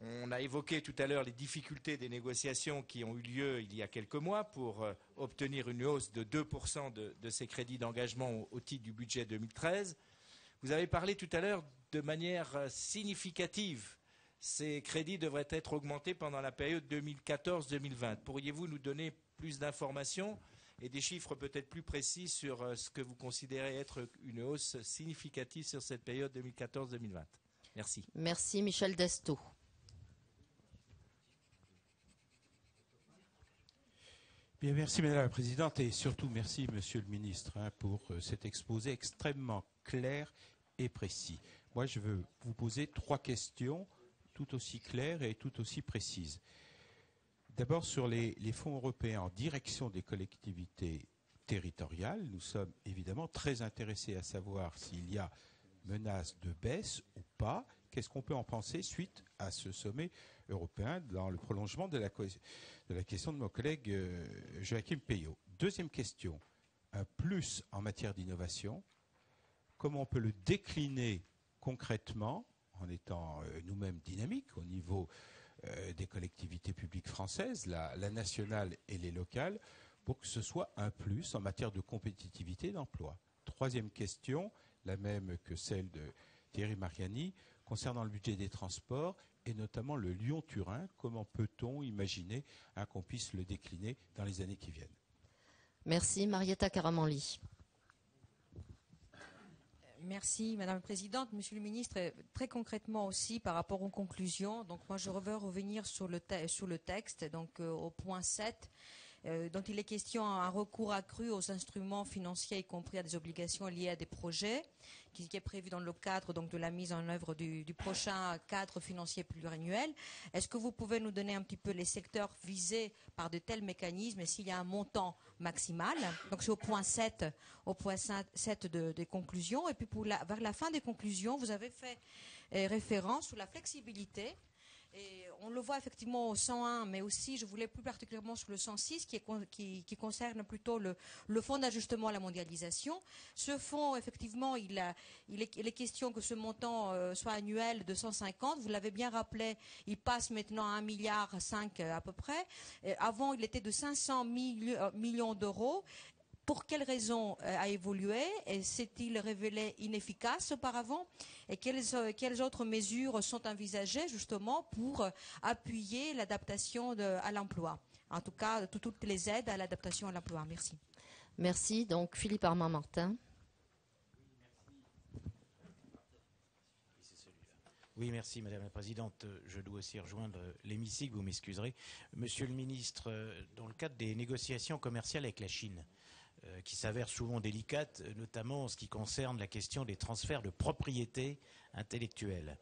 On a évoqué tout à l'heure les difficultés des négociations qui ont eu lieu il y a quelques mois pour obtenir une hausse de 2% de ces crédits d'engagement au titre du budget 2013. Vous avez parlé tout à l'heure de manière significative. Ces crédits devraient être augmentés pendant la période 2014-2020. Pourriez-vous nous donner plus d'informations et des chiffres peut-être plus précis sur ce que vous considérez être une hausse significative sur cette période 2014-2020? Merci. Merci Michel Desto. Bien, merci Madame la Présidente et surtout merci Monsieur le Ministre pour cet exposé extrêmement clair et précis. Moi je veux vous poser 3 questions tout aussi claires et tout aussi précises. D'abord sur les fonds européens en direction des collectivités territoriales, nous sommes évidemment très intéressés à savoir s'il y a menace de baisse ou pas. Qu'est-ce qu'on peut en penser suite à ce sommet européen dans le prolongement de la question de mon collègue Joachim Peillot. Deuxième question, un plus en matière d'innovation, comment on peut le décliner concrètement en étant nous-mêmes dynamiques au niveau des collectivités publiques françaises, la nationale et les locales, pour que ce soit un plus en matière de compétitivité et d'emploi. Troisième question, la même que celle de Thierry Mariani, concernant le budget des transports et notamment le Lyon-Turin, comment peut-on imaginer qu'on puisse le décliner dans les années qui viennent? Merci. Marietta Caramanli. Merci Madame la Présidente. Monsieur le Ministre, très concrètement aussi par rapport aux conclusions, donc moi je veux revenir sur le texte, donc au point 7, dont il est question un recours accru aux instruments financiers, y compris à des obligations liées à des projets, qui est prévu dans le cadre donc, de la mise en œuvre du prochain cadre financier pluriannuel. Est-ce que vous pouvez nous donner un petit peu les secteurs visés par de tels mécanismes et s'il y a un montant maximal? Donc c'est au point 7 des conclusions. Et puis vers la fin des conclusions, vous avez fait référence sur la flexibilité. Et on le voit effectivement au 101, mais aussi je voulais plus particulièrement sur le 106 qui concerne plutôt le fonds d'ajustement à la mondialisation. Ce fonds, effectivement, il est question que ce montant soit annuel de 150. Vous l'avez bien rappelé, il passe maintenant à 1,5 milliard à peu près. Avant, il était de 500 millions d'euros. Pour quelles raisons a évolué et s'est-il révélé inefficace auparavant? Et quelles autres mesures sont envisagées justement pour appuyer l'adaptation à l'emploi? En tout cas, toutes les aides à l'adaptation à l'emploi. Merci. Merci. Donc, Philippe Armand-Martin. Oui, merci Madame la Présidente. Je dois aussi rejoindre l'hémicycle, vous m'excuserez. Monsieur le Ministre, dans le cadre des négociations commerciales avec la Chine, qui s'avèrent souvent délicates, notamment en ce qui concerne la question des transferts de propriété intellectuelle.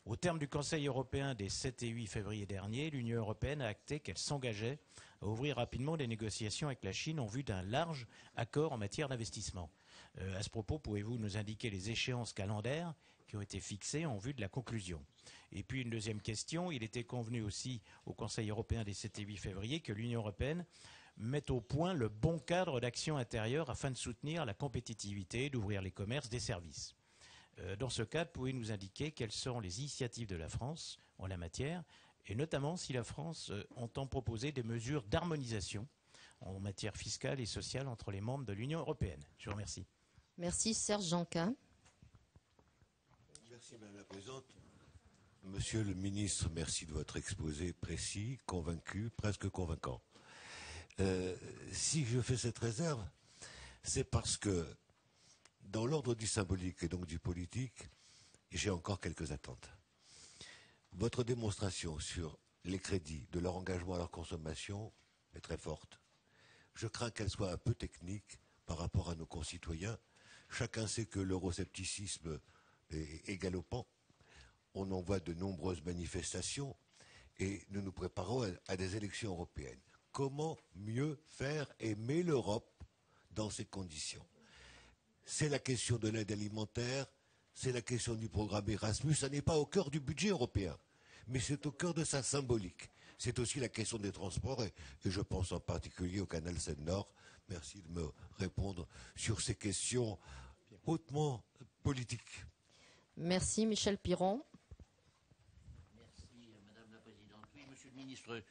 Au terme du Conseil européen des 7 et 8 février dernier, l'Union européenne a acté qu'elle s'engageait à ouvrir rapidement des négociations avec la Chine en vue d'un large accord en matière d'investissement. À ce propos, pouvez-vous nous indiquer les échéances calendaires qui ont été fixées en vue de la conclusion? Et puis une deuxième question, il était convenu aussi au Conseil européen des 7 et 8 février que l'Union européenne mette au point le bon cadre d'action intérieure afin de soutenir la compétitivité, d'ouvrir les commerces, des services. Dans ce cadre, pouvez-vous nous indiquer quelles sont les initiatives de la France en la matière, et notamment si la France entend proposer des mesures d'harmonisation en matière fiscale et sociale entre les membres de l'Union européenne? Je vous remercie. Merci. Serge Janquin. Merci Madame la Présidente. Monsieur le Ministre, merci de votre exposé précis, convaincu, presque convaincant. Si je fais cette réserve, c'est parce que dans l'ordre du symbolique et donc du politique, j'ai encore quelques attentes. Votre démonstration sur les crédits, de leur engagement à leur consommation est très forte. Je crains qu'elle soit un peu technique par rapport à nos concitoyens. Chacun sait que l'euroscepticisme est galopant. On en voit de nombreuses manifestations et nous nous préparons à des élections européennes. Comment mieux faire aimer l'Europe dans ces conditions? C'est la question de l'aide alimentaire, c'est la question du programme Erasmus. Ça n'est pas au cœur du budget européen, mais c'est au cœur de sa symbolique. C'est aussi la question des transports et je pense en particulier au canal Seine-Nord. Merci de me répondre sur ces questions hautement politiques. Merci. Michel Piron. Merci Madame la Présidente. Oui, Monsieur le Ministre.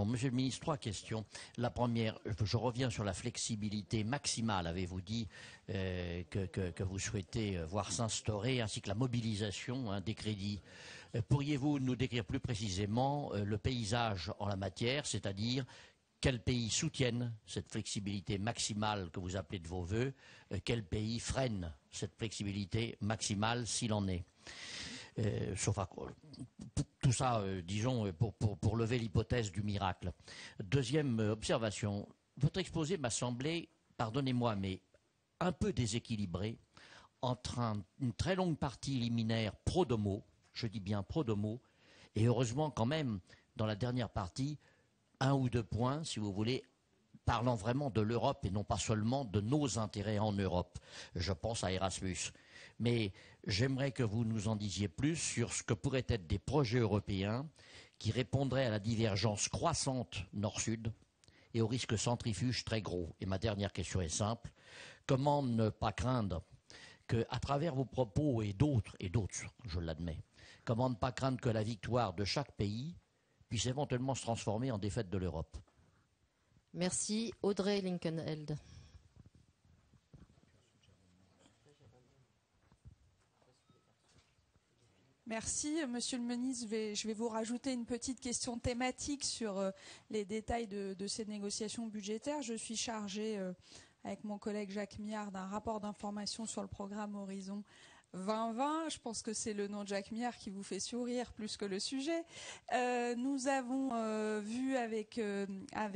Monsieur le Ministre, 3 questions. La première, je reviens sur la flexibilité maximale. Avez-vous dit que vous souhaitez voir s'instaurer, ainsi que la mobilisation des crédits? Pourriez-vous nous décrire plus précisément le paysage en la matière, c'est-à-dire quels pays soutiennent cette flexibilité maximale que vous appelez de vos vœux, quels pays freinent cette flexibilité maximale s'il en est? Sauf à tout ça, disons, pour lever l'hypothèse du miracle. Deuxième observation, votre exposé m'a semblé, pardonnez-moi, mais un peu déséquilibré entre une très longue partie liminaire pro-domo, je dis bien pro-domo, et heureusement quand même, dans la dernière partie, 1 ou 2 points, si vous voulez, parlant vraiment de l'Europe et non pas seulement de nos intérêts en Europe. Je pense à Erasmus. Mais j'aimerais que vous nous en disiez plus sur ce que pourraient être des projets européens qui répondraient à la divergence croissante nord-sud et au risque centrifuge très gros. Et ma dernière question est simple. Comment ne pas craindre qu'à travers vos propos et d'autres, je l'admets, comment ne pas craindre que la victoire de chaque pays puisse éventuellement se transformer en défaite de l'Europe? Merci. Audrey Linkenheld. Merci, Monsieur le Ministre. Je vais vous rajouter une petite question thématique sur les détails de ces négociations budgétaires. Je suis chargée, avec mon collègue Jacques Miard, d'un rapport d'information sur le programme Horizon 2020. Je pense que c'est le nom de Jacques Miard qui vous fait sourire plus que le sujet. Nous avons vu avec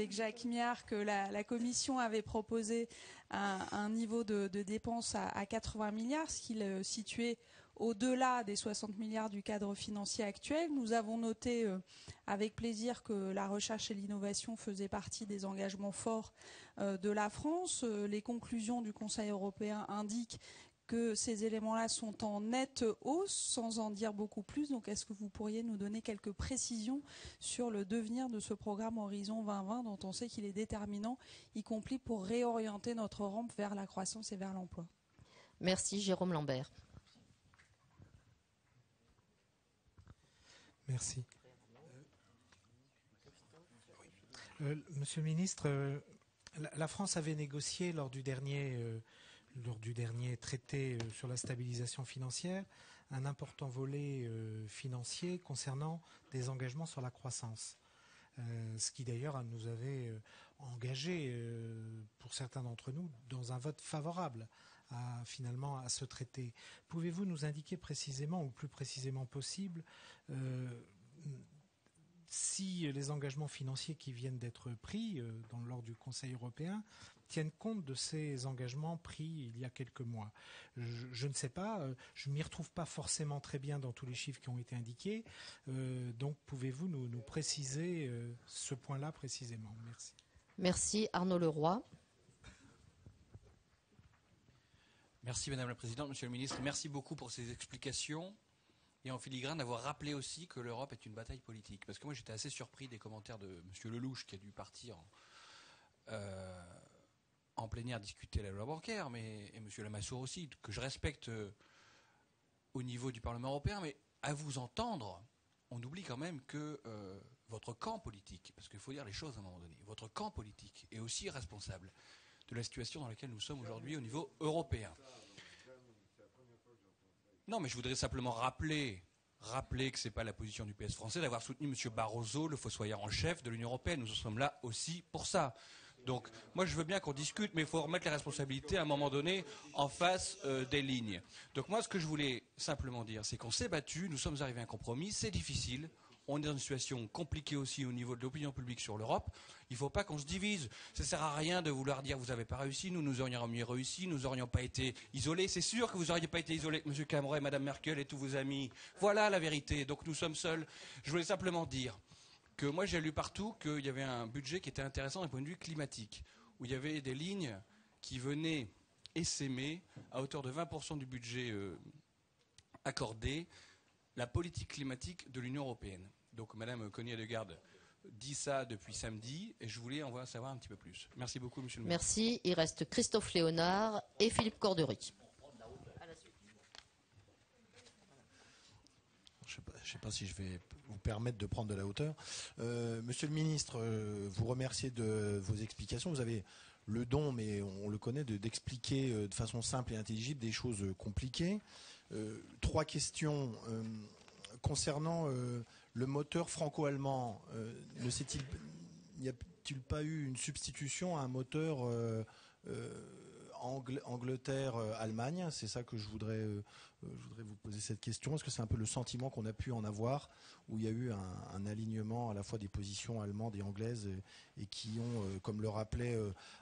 Jacques Miard que la Commission avait proposé un niveau de dépenses à 80 milliards, ce qui le situait au-delà des 60 milliards du cadre financier actuel. Nous avons noté avec plaisir que la recherche et l'innovation faisaient partie des engagements forts de la France. Les conclusions du Conseil européen indiquent que ces éléments-là sont en nette hausse, sans en dire beaucoup plus. Donc, est-ce que vous pourriez nous donner quelques précisions sur le devenir de ce programme Horizon 2020, dont on sait qu'il est déterminant, y compris pour réorienter notre rampe vers la croissance et vers l'emploi? Merci. Jérôme Lambert. Merci. Monsieur le ministre, la France avait négocié lors du dernier traité sur la stabilisation financière un important volet financier concernant des engagements sur la croissance. Ce qui d'ailleurs nous avait engagés, pour certains d'entre nous, dans un vote favorable finalement à ce traité. Pouvez-vous nous indiquer précisément, ou plus précisément possible, si les engagements financiers qui viennent d'être pris lors du Conseil européen tiennent compte de ces engagements pris il y a quelques mois? Je ne sais pas, je ne m'y retrouve pas forcément très bien dans tous les chiffres qui ont été indiqués, donc pouvez-vous nous préciser ce point-là précisément? Merci. Merci. Arnaud Leroy. Merci Madame la Présidente, Monsieur le Ministre. Merci beaucoup pour ces explications et en filigrane d'avoir rappelé aussi que l'Europe est une bataille politique. Parce que moi j'étais assez surpris des commentaires de Monsieur Lelouch qui a dû partir en plénière discuter la loi bancaire, et Monsieur Lamassoure aussi, que je respecte au niveau du Parlement européen, mais à vous entendre, on oublie quand même que votre camp politique, parce qu'il faut dire les choses à un moment donné, votre camp politique est aussi responsable de la situation dans laquelle nous sommes aujourd'hui au niveau européen. Non, mais je voudrais simplement rappeler que ce n'est pas la position du PS français d'avoir soutenu M. Barroso, le fossoyeur en chef de l'Union européenne. Nous en sommes là aussi pour ça. Donc, moi, je veux bien qu'on discute, mais il faut remettre les responsabilités à un moment donné en face des lignes. Donc, moi, ce que je voulais simplement dire, c'est qu'on s'est battu, nous sommes arrivés à un compromis, c'est difficile. On est dans une situation compliquée aussi au niveau de l'opinion publique sur l'Europe. Il ne faut pas qu'on se divise. Ça ne sert à rien de vouloir dire vous n'avez pas réussi, nous aurions mieux réussi, nous n'aurions pas été isolés. C'est sûr que vous n'auriez pas été isolés, M. Cameron, Mme Merkel et tous vos amis. Voilà la vérité. Donc nous sommes seuls. Je voulais simplement dire que moi j'ai lu partout qu'il y avait un budget qui était intéressant d'un point de vue climatique, où il y avait des lignes qui venaient essaimer à hauteur de 20% du budget accordé la politique climatique de l'Union européenne. Donc Mme Coney-Hedegaard dit ça depuis samedi et je voulais en savoir un petit peu plus. Merci beaucoup, Monsieur le Ministre. Merci. Il reste Christophe Léonard et Philippe Cordery. Je ne sais pas si je vais vous permettre de prendre de la hauteur. Monsieur le Ministre, vous remerciez de vos explications. Vous avez le don, mais on le connaît, d'expliquer de façon simple et intelligible des choses compliquées. 3 questions concernant le moteur franco-allemand. N'y a-t-il pas eu une substitution à un moteur Angleterre-Allemagne? C'est ça que je voudrais vous poser cette question. Est-ce que c'est un peu le sentiment qu'on a pu en avoir, où il y a eu un alignement à la fois des positions allemandes et anglaises et qui ont, comme le rappelait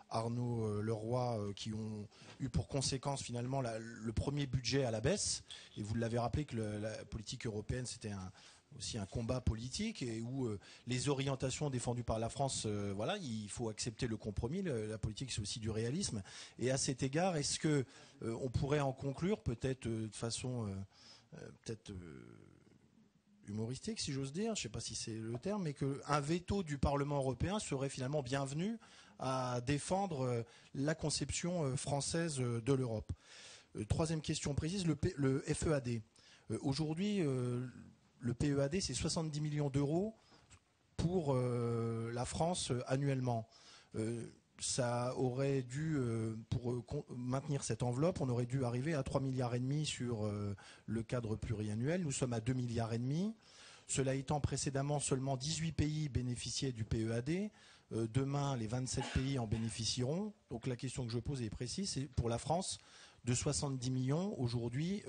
Arnaud Leroy, qui ont eu pour conséquence finalement le premier budget à la baisse. Et vous l'avez rappelé que la politique européenne, c'était aussi un combat politique et où les orientations défendues par la France, voilà, il faut accepter le compromis. La politique, c'est aussi du réalisme. Et à cet égard, est-ce que on pourrait en conclure, peut-être de façon humoristique, si j'ose dire, je ne sais pas si c'est le terme, mais qu'un veto du Parlement européen serait finalement bienvenu à défendre la conception française de l'Europe. 3e question précise, le FEAD. Aujourd'hui, le PEAD, c'est 70 millions d'euros pour la France annuellement. Ça aurait dû, pour maintenir cette enveloppe, on aurait dû arriver à 3,5 milliards sur le cadre pluriannuel. Nous sommes à 2,5 milliards. Cela étant, précédemment, seulement 18 pays bénéficiaient du PEAD. Demain, les 27 pays en bénéficieront. Donc la question que je pose est précise, c'est pour la France, de 70 millions aujourd'hui,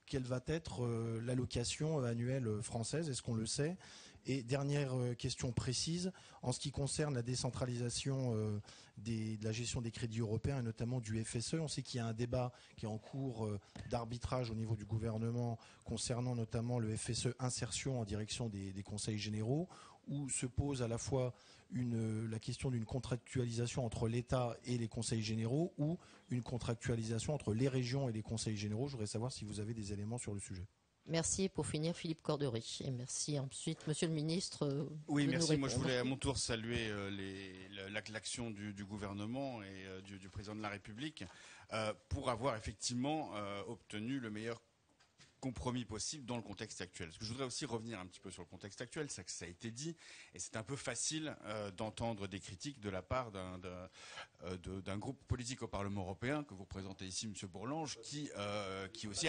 quelle va être l'allocation annuelle française? Est-ce qu'on le sait? Et dernière question précise, en ce qui concerne la décentralisation de la gestion des crédits européens et notamment du FSE, on sait qu'il y a un débat qui est en cours d'arbitrage au niveau du gouvernement concernant notamment le FSE insertion en direction des conseils généraux, où se pose à la fois la question d'une contractualisation entre l'État et les conseils généraux ou une contractualisation entre les régions et les conseils généraux. Je voudrais savoir si vous avez des éléments sur le sujet. Merci. Pour finir, Philippe Cordery. Et merci ensuite, Monsieur le Ministre. Oui, merci. Moi, je voulais à mon tour saluer l'action du gouvernement et du président de la République pour avoir effectivement obtenu le meilleur compromis possible dans le contexte actuel. Parce que je voudrais aussi revenir un petit peu sur le contexte actuel, ça a été dit, et c'est un peu facile d'entendre des critiques de la part d'un groupe politique au Parlement européen que vous représentez ici, M. Bourlange, qui aussi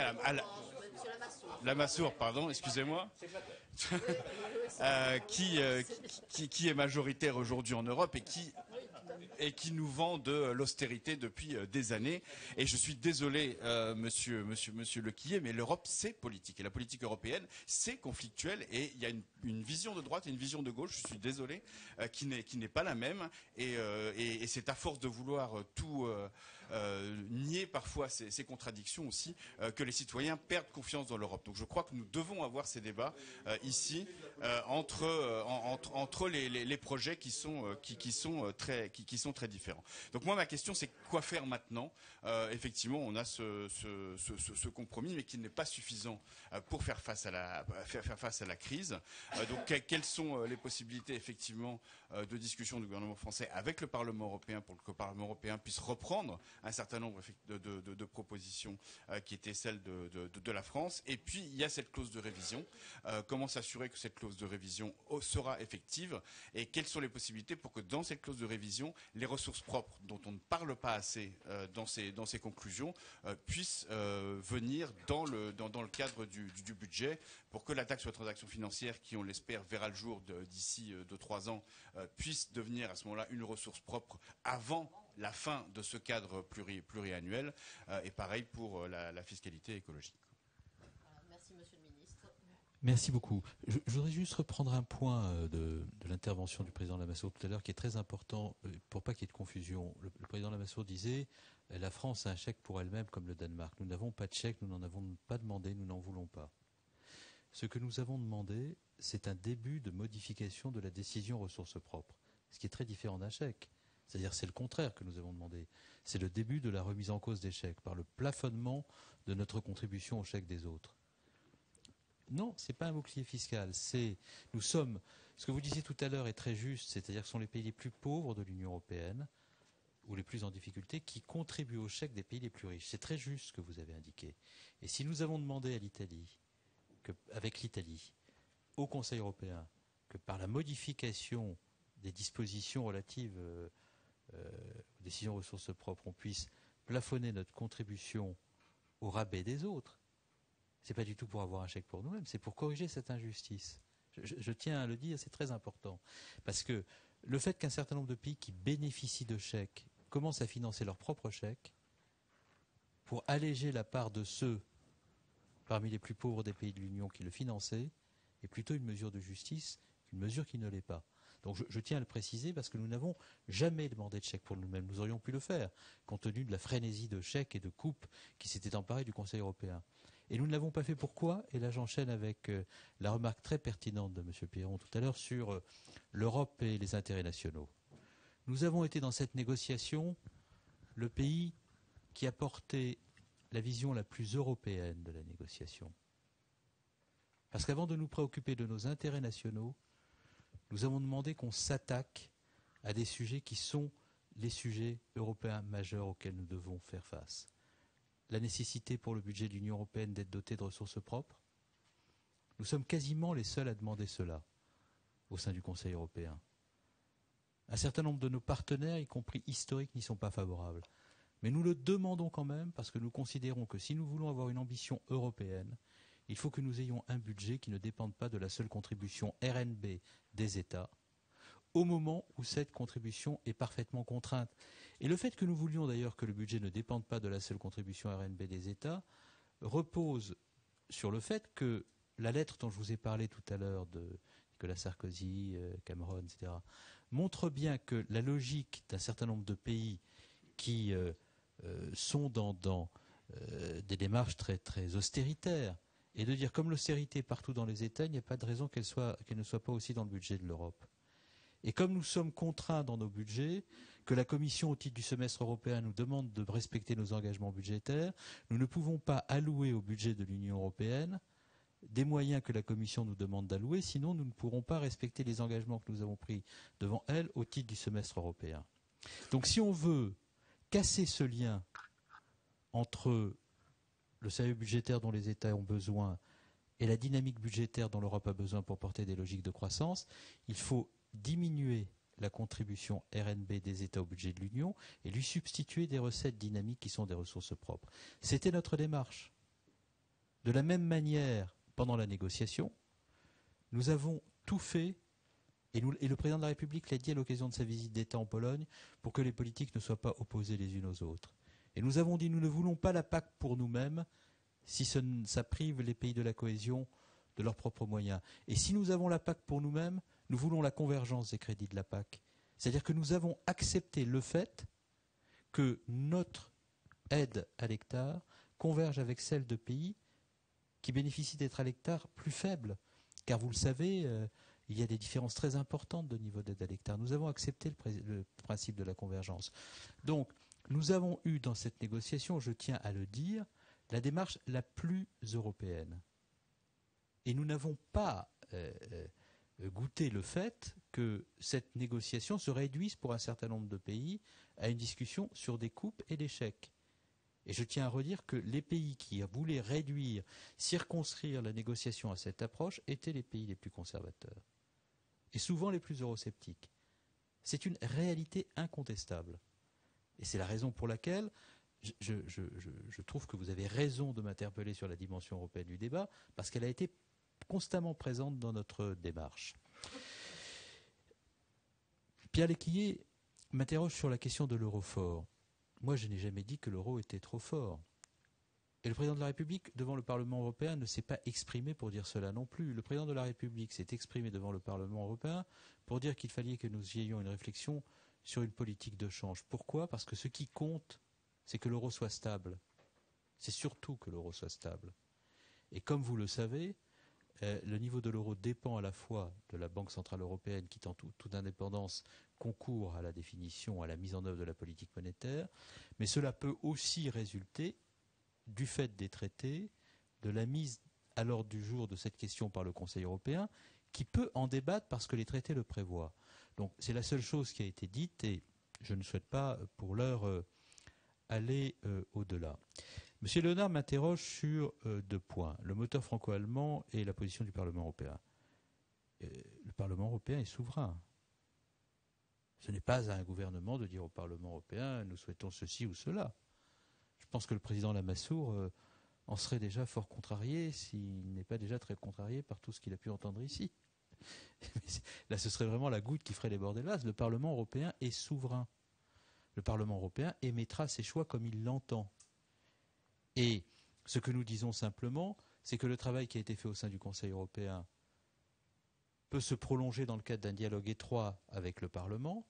Lamassoure, pardon, excusez-moi, qui est majoritaire aujourd'hui en Europe et qui de l'austérité depuis des années. Et je suis désolé, monsieur Lequillier, mais l'Europe, c'est politique. Et la politique européenne, c'est conflictuel. Et il y a une vision de droite et une vision de gauche, je suis désolé, qui n'est pas la même. Et c'est à force de vouloir tout nier parfois ces contradictions aussi que les citoyens perdent confiance dans l'Europe. Donc je crois que nous devons avoir ces débats ici entre les projets qui sont très différents. Donc moi ma question c'est quoi faire maintenant? Effectivement on a ce compromis mais qui n'est pas suffisant pour faire face à la crise. Donc quelles sont les possibilités effectivement de discussion du gouvernement français avec le Parlement européen pour que le Parlement européen puisse reprendre un certain nombre de propositions qui étaient celles de la France. Et puis il y a cette clause de révision. Comment s'assurer que cette clause de révision sera effective et quelles sont les possibilités pour que dans cette clause de révision, les ressources propres dont on ne parle pas assez dans ces conclusions puissent venir dans le cadre du budget pour que la taxe sur les transactions financières qui, on l'espère, verra le jour d'ici 2-3 ans, puisse devenir à ce moment-là une ressource propre avant la fin de ce cadre pluriannuel et pareil pour la fiscalité écologique. Merci Monsieur le Ministre. Merci beaucoup. Je voudrais juste reprendre un point de l'intervention du président Lamassoure tout à l'heure qui est très important pour pas qu'il y ait de confusion. Le président Lamassoure disait la France a un chèque pour elle-même comme le Danemark. Nous n'avons pas de chèque, nous n'en avons pas demandé, nous n'en voulons pas. Ce que nous avons demandé, c'est un début de modification de la décision ressources propres, ce qui est très différent d'un chèque. C'est-à-dire c'est le contraire que nous avons demandé. C'est le début de la remise en cause des chèques par le plafonnement de notre contribution au chèque des autres. Non, ce n'est pas un bouclier fiscal. Ce que vous disiez tout à l'heure est très juste, c'est-à-dire que ce sont les pays les plus pauvres de l'Union européenne ou les plus en difficulté qui contribuent au chèque des pays les plus riches. C'est très juste ce que vous avez indiqué. Et si nous avons demandé à l'Italie, avec l'Italie, au Conseil européen, que par la modification des dispositions relatives aux décisions ressources propres, on puisse plafonner notre contribution au rabais des autres, c'est pas du tout pour avoir un chèque pour nous-mêmes, c'est pour corriger cette injustice. Je tiens à le dire, c'est très important. Parce que le fait qu'un certain nombre de pays qui bénéficient de chèques commencent à financer leurs propres chèques pour alléger la part de ceux parmi les plus pauvres des pays de l'Union qui le finançaient est plutôt une mesure de justice qu'une mesure qui ne l'est pas. Donc je tiens à le préciser parce que nous n'avons jamais demandé de chèque pour nous-mêmes. Nous aurions pu le faire, compte tenu de la frénésie de chèques et de coupes qui s'était emparée du Conseil européen. Et nous ne l'avons pas fait pourquoi? Et là j'enchaîne avec la remarque très pertinente de M. Piron tout à l'heure sur l'Europe et les intérêts nationaux. Nous avons été dans cette négociation le pays qui a porté la vision la plus européenne de la négociation. Parce qu'avant de nous préoccuper de nos intérêts nationaux, nous avons demandé qu'on s'attaque à des sujets qui sont les sujets européens majeurs auxquels nous devons faire face. La nécessité pour le budget de l'Union européenne d'être doté de ressources propres. Nous sommes quasiment les seuls à demander cela au sein du Conseil européen. Un certain nombre de nos partenaires, y compris historiques, n'y sont pas favorables. Mais nous le demandons quand même parce que nous considérons que si nous voulons avoir une ambition européenne, il faut que nous ayons un budget qui ne dépende pas de la seule contribution RNB des États, au moment où cette contribution est parfaitement contrainte. Et le fait que nous voulions d'ailleurs que le budget ne dépende pas de la seule contribution RNB des États repose sur le fait que la lettre dont je vous ai parlé tout à l'heure de Nicolas Sarkozy, Cameron, etc., montre bien que la logique d'un certain nombre de pays qui sont dans des démarches très, très austéritaires, et de dire comme l'austérité partout dans les États, il n'y a pas de raison qu'elle ne soit pas aussi dans le budget de l'Europe. Et comme nous sommes contraints dans nos budgets, que la Commission, au titre du semestre européen, nous demande de respecter nos engagements budgétaires, nous ne pouvons pas allouer au budget de l'Union européenne des moyens que la Commission nous demande d'allouer, sinon nous ne pourrons pas respecter les engagements que nous avons pris devant elle au titre du semestre européen. Donc si on veut casser ce lien entre le sérieux budgétaire dont les États ont besoin et la dynamique budgétaire dont l'Europe a besoin pour porter des logiques de croissance, il faut diminuer la contribution RNB des États au budget de l'Union et lui substituer des recettes dynamiques qui sont des ressources propres. C'était notre démarche. De la même manière, pendant la négociation, nous avons tout fait Et le président de la République l'a dit à l'occasion de sa visite d'État en Pologne, pour que les politiques ne soient pas opposées les unes aux autres. Et nous avons dit, nous ne voulons pas la PAC pour nous-mêmes, si ça prive les pays de la cohésion de leurs propres moyens. Et si nous avons la PAC pour nous-mêmes, nous voulons la convergence des crédits de la PAC. C'est-à-dire que nous avons accepté le fait que notre aide à l'hectare converge avec celle de pays qui bénéficient d'être à l'hectare plus faibles. Car vous le savez, il y a des différences très importantes de niveau d'aide à l'hectare. Nous avons accepté le principe de la convergence. Donc, nous avons eu dans cette négociation, je tiens à le dire, la démarche la plus européenne. Et nous n'avons pas goûté le fait que cette négociation se réduise pour un certain nombre de pays à une discussion sur des coupes et des chèques. Et je tiens à redire que les pays qui voulaient réduire, circonscrire la négociation à cette approche étaient les pays les plus conservateurs. Et souvent les plus eurosceptiques. C'est une réalité incontestable. Et c'est la raison pour laquelle je trouve que vous avez raison de m'interpeller sur la dimension européenne du débat, parce qu'elle a été constamment présente dans notre démarche. Pierre Lécuyer m'interroge sur la question de l'euro fort. Moi, je n'ai jamais dit que l'euro était trop fort. Et le président de la République, devant le Parlement européen, ne s'est pas exprimé pour dire cela non plus. Le président de la République s'est exprimé devant le Parlement européen pour dire qu'il fallait que nous ayons une réflexion sur une politique de change. Pourquoi ? Parce que ce qui compte, c'est que l'euro soit stable. C'est surtout que l'euro soit stable. Et comme vous le savez, le niveau de l'euro dépend à la fois de la Banque centrale européenne qui, en toute indépendance, concourt à la définition, à la mise en œuvre de la politique monétaire, mais cela peut aussi résulter du fait des traités, de la mise à l'ordre du jour de cette question par le Conseil européen, qui peut en débattre parce que les traités le prévoient. Donc c'est la seule chose qui a été dite et je ne souhaite pas pour l'heure aller au-delà. Monsieur Léonard m'interroge sur deux points, le moteur franco-allemand et la position du Parlement européen. Le Parlement européen est souverain. Ce n'est pas à un gouvernement de dire au Parlement européen nous souhaitons ceci ou cela. Je pense que le président Lamassoure en serait déjà fort contrarié s'il n'est pas déjà très contrarié par tout ce qu'il a pu entendre ici. Là, ce serait vraiment la goutte qui ferait déborder le vase. Le Parlement européen est souverain. Le Parlement européen émettra ses choix comme il l'entend. Et ce que nous disons simplement, c'est que le travail qui a été fait au sein du Conseil européen peut se prolonger dans le cadre d'un dialogue étroit avec le Parlement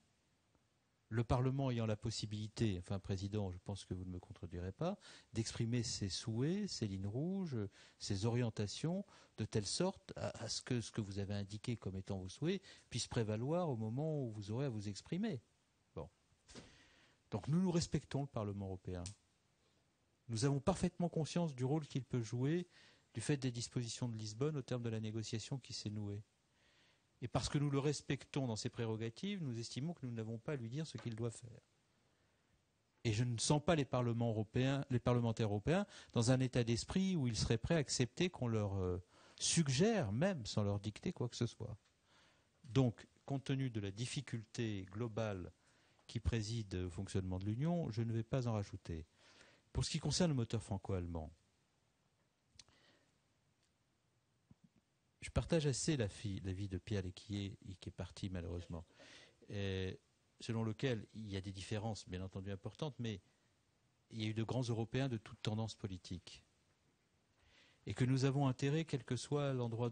ayant la possibilité, enfin Président, je pense que vous ne me contredirez pas, d'exprimer ses souhaits, ses lignes rouges, ses orientations, de telle sorte à ce que vous avez indiqué comme étant vos souhaits puisse prévaloir au moment où vous aurez à vous exprimer. Bon. Donc nous respectons le Parlement européen. Nous avons parfaitement conscience du rôle qu'il peut jouer du fait des dispositions de Lisbonne au terme de la négociation qui s'est nouée. Et parce que nous le respectons dans ses prérogatives, nous estimons que nous n'avons pas à lui dire ce qu'il doit faire. Et je ne sens pas les parlementaires européens dans un état d'esprit où ils seraient prêts à accepter qu'on leur suggère, même sans leur dicter quoi que ce soit. Donc, compte tenu de la difficulté globale qui préside au fonctionnement de l'Union, je ne vais pas en rajouter. Pour ce qui concerne le moteur franco-allemand, je partage assez l'avis de Pierre Lécuyer, qui est parti malheureusement, selon lequel il y a des différences bien entendu importantes, mais il y a eu de grands Européens de toute tendance politique. Et que nous avons intérêt, quel que soit l'endroit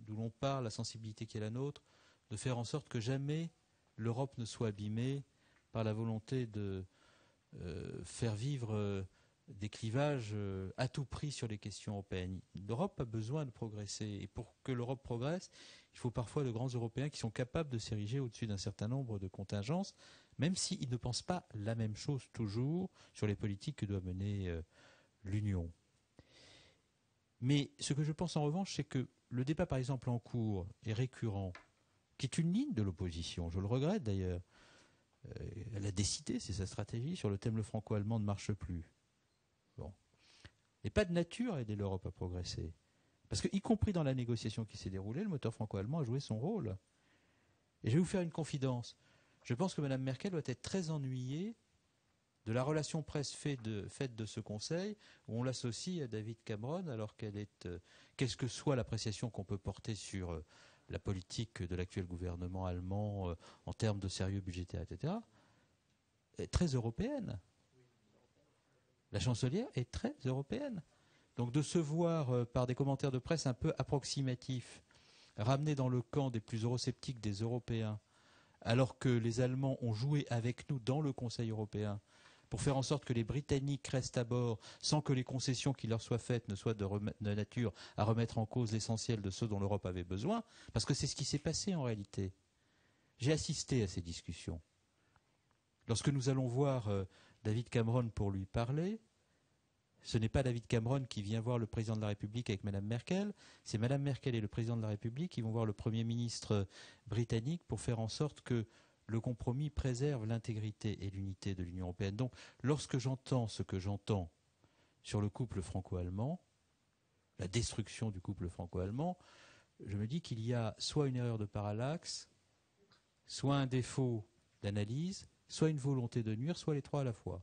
d'où l'on parle, la sensibilité qui est la nôtre, de faire en sorte que jamais l'Europe ne soit abîmée par la volonté de faire vivre des clivages à tout prix sur les questions européennes. L'Europe a besoin de progresser. Et pour que l'Europe progresse, il faut parfois de grands Européens qui sont capables de s'ériger au-dessus d'un certain nombre de contingences, même s'ils ne pensent pas la même chose toujours sur les politiques que doit mener l'Union. Mais ce que je pense en revanche, c'est que le débat, par exemple, en cours est récurrent, qui est une ligne de l'opposition, je le regrette d'ailleurs. Elle a décidé, c'est sa stratégie, sur le thème le franco-allemand ne marche plus. Bon. Et pas de nature à aider l'Europe à progresser. Parce que, y compris dans la négociation qui s'est déroulée, le moteur franco-allemand a joué son rôle. Et je vais vous faire une confidence. Je pense que Mme Merkel doit être très ennuyée de la relation presse faite de ce Conseil, où on l'associe à David Cameron, alors qu'elle est, quelle que soit l'appréciation qu'on peut porter sur la politique de l'actuel gouvernement allemand en termes de sérieux budgétaire, etc., est très européenne. La chancelière est très européenne. Donc de se voir par des commentaires de presse un peu approximatifs, ramenés dans le camp des plus eurosceptiques des Européens, alors que les Allemands ont joué avec nous dans le Conseil européen pour faire en sorte que les Britanniques restent à bord sans que les concessions qui leur soient faites ne soient de nature à remettre en cause l'essentiel de ce dont l'Europe avait besoin, parce que c'est ce qui s'est passé en réalité. J'ai assisté à ces discussions. Lorsque nous allons voir David Cameron pour lui parler, ce n'est pas David Cameron qui vient voir le président de la République avec Mme Merkel, c'est Mme Merkel et le président de la République qui vont voir le Premier ministre britannique pour faire en sorte que le compromis préserve l'intégrité et l'unité de l'Union européenne. Donc, lorsque j'entends ce que j'entends sur le couple franco-allemand, la destruction du couple franco-allemand, je me dis qu'il y a soit une erreur de parallaxe, soit un défaut d'analyse, soit une volonté de nuire, soit les trois à la fois.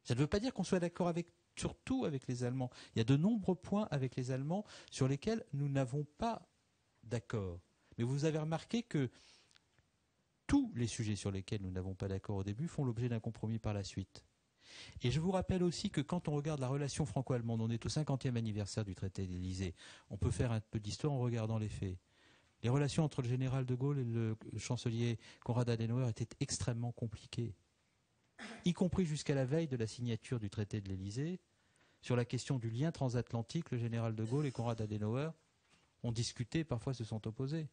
Ça ne veut pas dire qu'on soit d'accord surtout avec les Allemands. Il y a de nombreux points avec les Allemands sur lesquels nous n'avons pas d'accord. Mais vous avez remarqué que tous les sujets sur lesquels nous n'avons pas d'accord au début font l'objet d'un compromis par la suite. Et je vous rappelle aussi que quand on regarde la relation franco-allemande, on est au 50e anniversaire du traité de l'Élysée. On peut faire un peu d'histoire en regardant les faits. Les relations entre le général de Gaulle et le chancelier Konrad Adenauer étaient extrêmement compliquées, y compris jusqu'à la veille de la signature du traité de l'Élysée. Sur la question du lien transatlantique, le général de Gaulle et Konrad Adenauer ont discuté, parfois se sont opposés.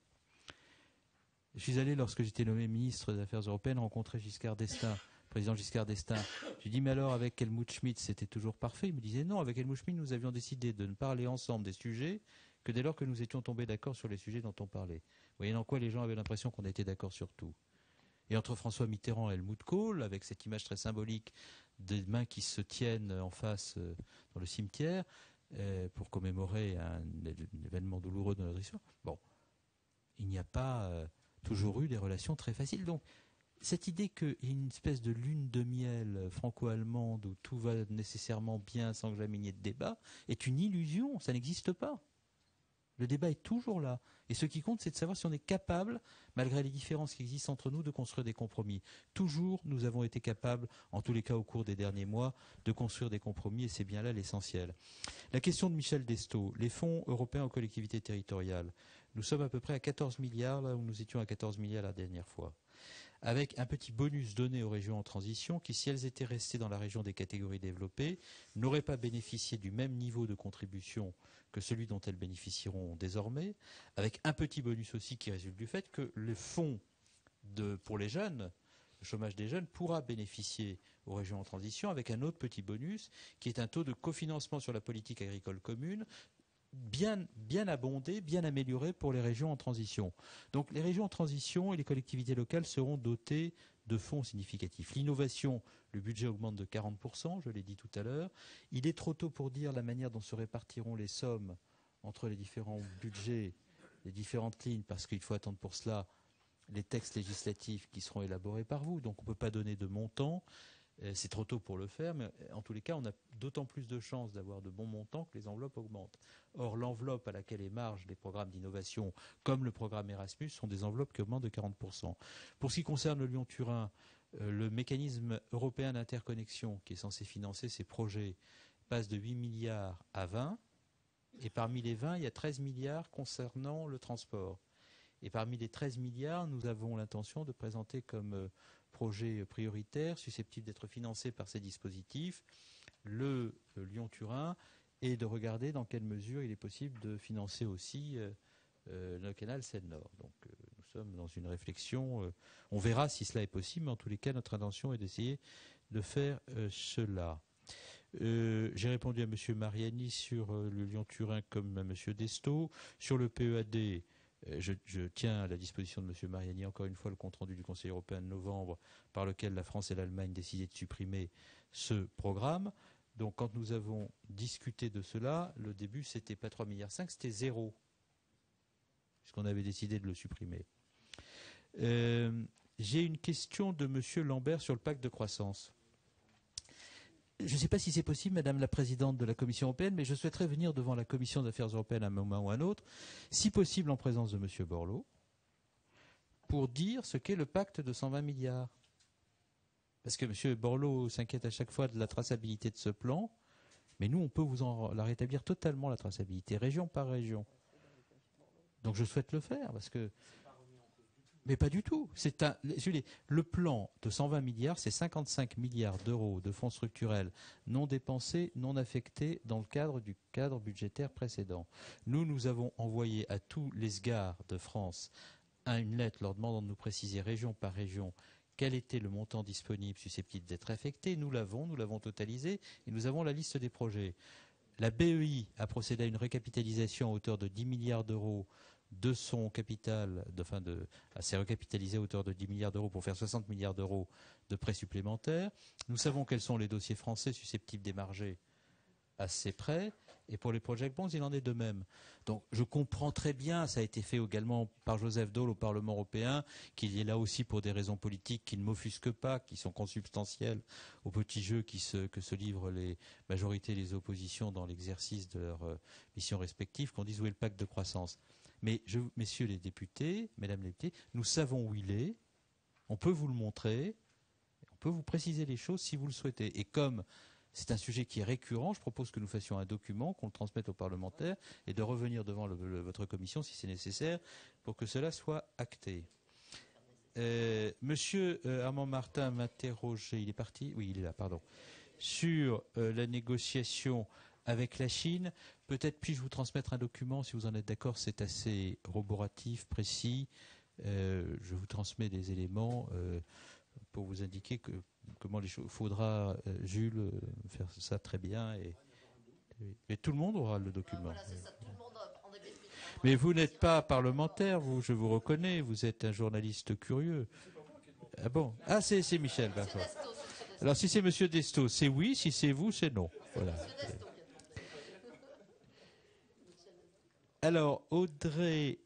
Je suis allé, lorsque j'étais nommé ministre des Affaires européennes, rencontrer Giscard d'Estaing, président Giscard d'Estaing. J'ai dit, mais alors avec Helmut Schmidt, c'était toujours parfait? Il me disait, non, avec Helmut Schmidt, nous avions décidé de ne parler ensemble des sujets que dès lors que nous étions tombés d'accord sur les sujets dont on parlait. Vous voyez dans quoi les gens avaient l'impression qu'on était d'accord sur tout. Et entre François Mitterrand et Helmut Kohl, avec cette image très symbolique des mains qui se tiennent en face dans le cimetière pour commémorer un événement douloureux de notre histoire, bon, il n'y a pas toujours eu des relations très faciles. Donc, cette idée qu'il y ait une espèce de lune de miel franco-allemande où tout va nécessairement bien sans que jamais il y ait de débat est une illusion, ça n'existe pas. Le débat est toujours là. Et ce qui compte, c'est de savoir si on est capable, malgré les différences qui existent entre nous, de construire des compromis. Toujours, nous avons été capables, en tous les cas au cours des derniers mois, de construire des compromis, et c'est bien là l'essentiel. La question de Michel Destau, les fonds européens aux collectivités territoriales. Nous sommes à peu près à 14 milliards, là où nous étions à 14 milliards la dernière fois. Avec un petit bonus donné aux régions en transition qui, si elles étaient restées dans la région des catégories développées, n'auraient pas bénéficié du même niveau de contribution que celui dont elles bénéficieront désormais, avec un petit bonus aussi qui résulte du fait que le fonds pour les jeunes, le chômage des jeunes, pourra bénéficier aux régions en transition avec un autre petit bonus qui est un taux de cofinancement sur la politique agricole commune bien abondé, bien amélioré pour les régions en transition. Donc les régions en transition et les collectivités locales seront dotées de fonds significatifs. L'innovation, le budget augmente de 40%, je l'ai dit tout à l'heure. Il est trop tôt pour dire la manière dont se répartiront les sommes entre les différents budgets, les différentes lignes, parce qu'il faut attendre pour cela les textes législatifs qui seront élaborés par vous. Donc on ne peut pas donner de montant. C'est trop tôt pour le faire, mais en tous les cas, on a d'autant plus de chances d'avoir de bons montants que les enveloppes augmentent. Or, l'enveloppe à laquelle émargent les programmes d'innovation, comme le programme Erasmus, sont des enveloppes qui augmentent de 40%. Pour ce qui concerne le Lyon-Turin, le mécanisme européen d'interconnexion, qui est censé financer ces projets, passe de 8 milliards à 20. Et parmi les 20, il y a 13 milliards concernant le transport. Et parmi les 13 milliards, nous avons l'intention de présenter comme projet prioritaire susceptible d'être financé par ces dispositifs le Lyon-Turin et de regarder dans quelle mesure il est possible de financer aussi le canal Seine-Nord. Donc nous sommes dans une réflexion. On verra si cela est possible, mais en tous les cas, notre intention est d'essayer de faire cela. J'ai répondu à M. Mariani sur le Lyon-Turin comme à M. Destau. Sur le PEAD, je tiens à la disposition de M. Mariani, encore une fois, le compte-rendu du Conseil européen de novembre par lequel la France et l'Allemagne décidaient de supprimer ce programme. Donc quand nous avons discuté de cela, le début, c'était pas 3,5 milliards, c'était 0, puisqu'on avait décidé de le supprimer. J'ai une question de M. Lambert sur le pacte de croissance. je ne sais pas si c'est possible, Madame la Présidente de la Commission européenne, mais je souhaiterais venir devant la Commission des Affaires européennes à un moment ou à un autre, si possible en présence de M. Borloo, pour dire ce qu'est le pacte de 120 milliards. Parce que M. Borloo s'inquiète à chaque fois de la traçabilité de ce plan, mais nous, on peut la rétablir totalement, la traçabilité, région par région. Donc je souhaite le faire, parce que... Mais pas du tout. Le plan de 120 milliards, c'est 55 milliards d'euros de fonds structurels non dépensés, non affectés dans le cadre du cadre budgétaire précédent. Nous avons envoyé à tous les SGAR de France une lettre leur demandant de nous préciser région par région quel était le montant disponible susceptible d'être affecté. Nous l'avons totalisé et nous avons la liste des projets. La BEI a procédé à une récapitalisation à hauteur de 10 milliards d'euros de son capital, s'est recapitalisé à hauteur de 10 milliards d'euros pour faire 60 milliards d'euros de prêts supplémentaires. Nous savons quels sont les dossiers français susceptibles d'émarger à ces prêts, et pour les project bonds, il en est de même. Donc je comprends très bien, ça a été fait également par Joseph Daul au Parlement européen, qu'il y ait là aussi pour des raisons politiques qui ne m'offusquent pas, qui sont consubstantielles au petit jeu que se livrent les majorités et les oppositions dans l'exercice de leurs missions respectives, qu'on dise où est le pacte de croissance. Mais messieurs les députés, mesdames les députés, nous savons où il est, on peut vous le montrer, on peut vous préciser les choses si vous le souhaitez. Et comme c'est un sujet qui est récurrent, je propose que nous fassions un document, qu'on le transmette aux parlementaires et de revenir devant votre commission si c'est nécessaire pour que cela soit acté. Monsieur Armand Martin m'interrogeait, il est parti ? Oui, il est là, pardon. Sur la négociation avec la Chine, peut-être puis-je vous transmettre un document, si vous en êtes d'accord, c'est assez roboratif, précis. Je vous transmets des éléments pour vous indiquer comment les choses. Il faudra, Jules, faire ça très bien. Et tout le monde aura le document. Voilà, c'est ça, tout le monde en est bénéficiaire. Mais vous n'êtes pas parlementaire, je vous reconnais, vous êtes un journaliste curieux. Ah bon ? Ah, c'est Michel. Alors si c'est Monsieur Destos, c'est oui, si c'est vous, c'est non. Voilà. Alors, Audrey,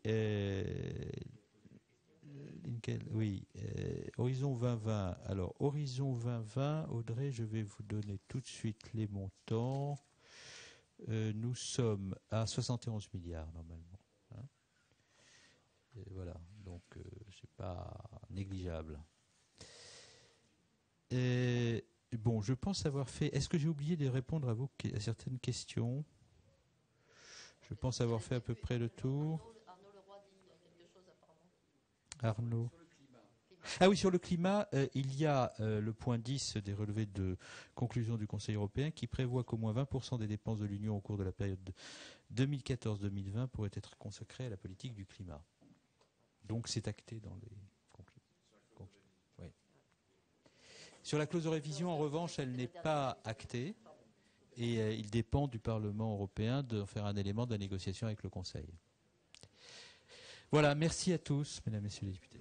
oui, Horizon 2020. Alors, Horizon 2020, Audrey, je vais vous donner tout de suite les montants. Nous sommes à 71 milliards, normalement. Hein, voilà, donc c'est pas négligeable. Bon, je pense avoir fait... Est-ce que j'ai oublié de répondre à certaines questions ? Je pense avoir fait à peu près le tour. Arnaud. Ah oui, sur le climat, il y a le point 10 des relevés de conclusion du Conseil européen qui prévoit qu'au moins 20% des dépenses de l'Union au cours de la période 2014-2020 pourraient être consacrées à la politique du climat. Donc c'est acté dans les conclusions. Oui. Sur la clause de révision, en revanche, elle n'est pas actée. Et il dépend du Parlement européen de faire un élément de la négociation avec le Conseil. Voilà, merci à tous, mesdames et messieurs les députés.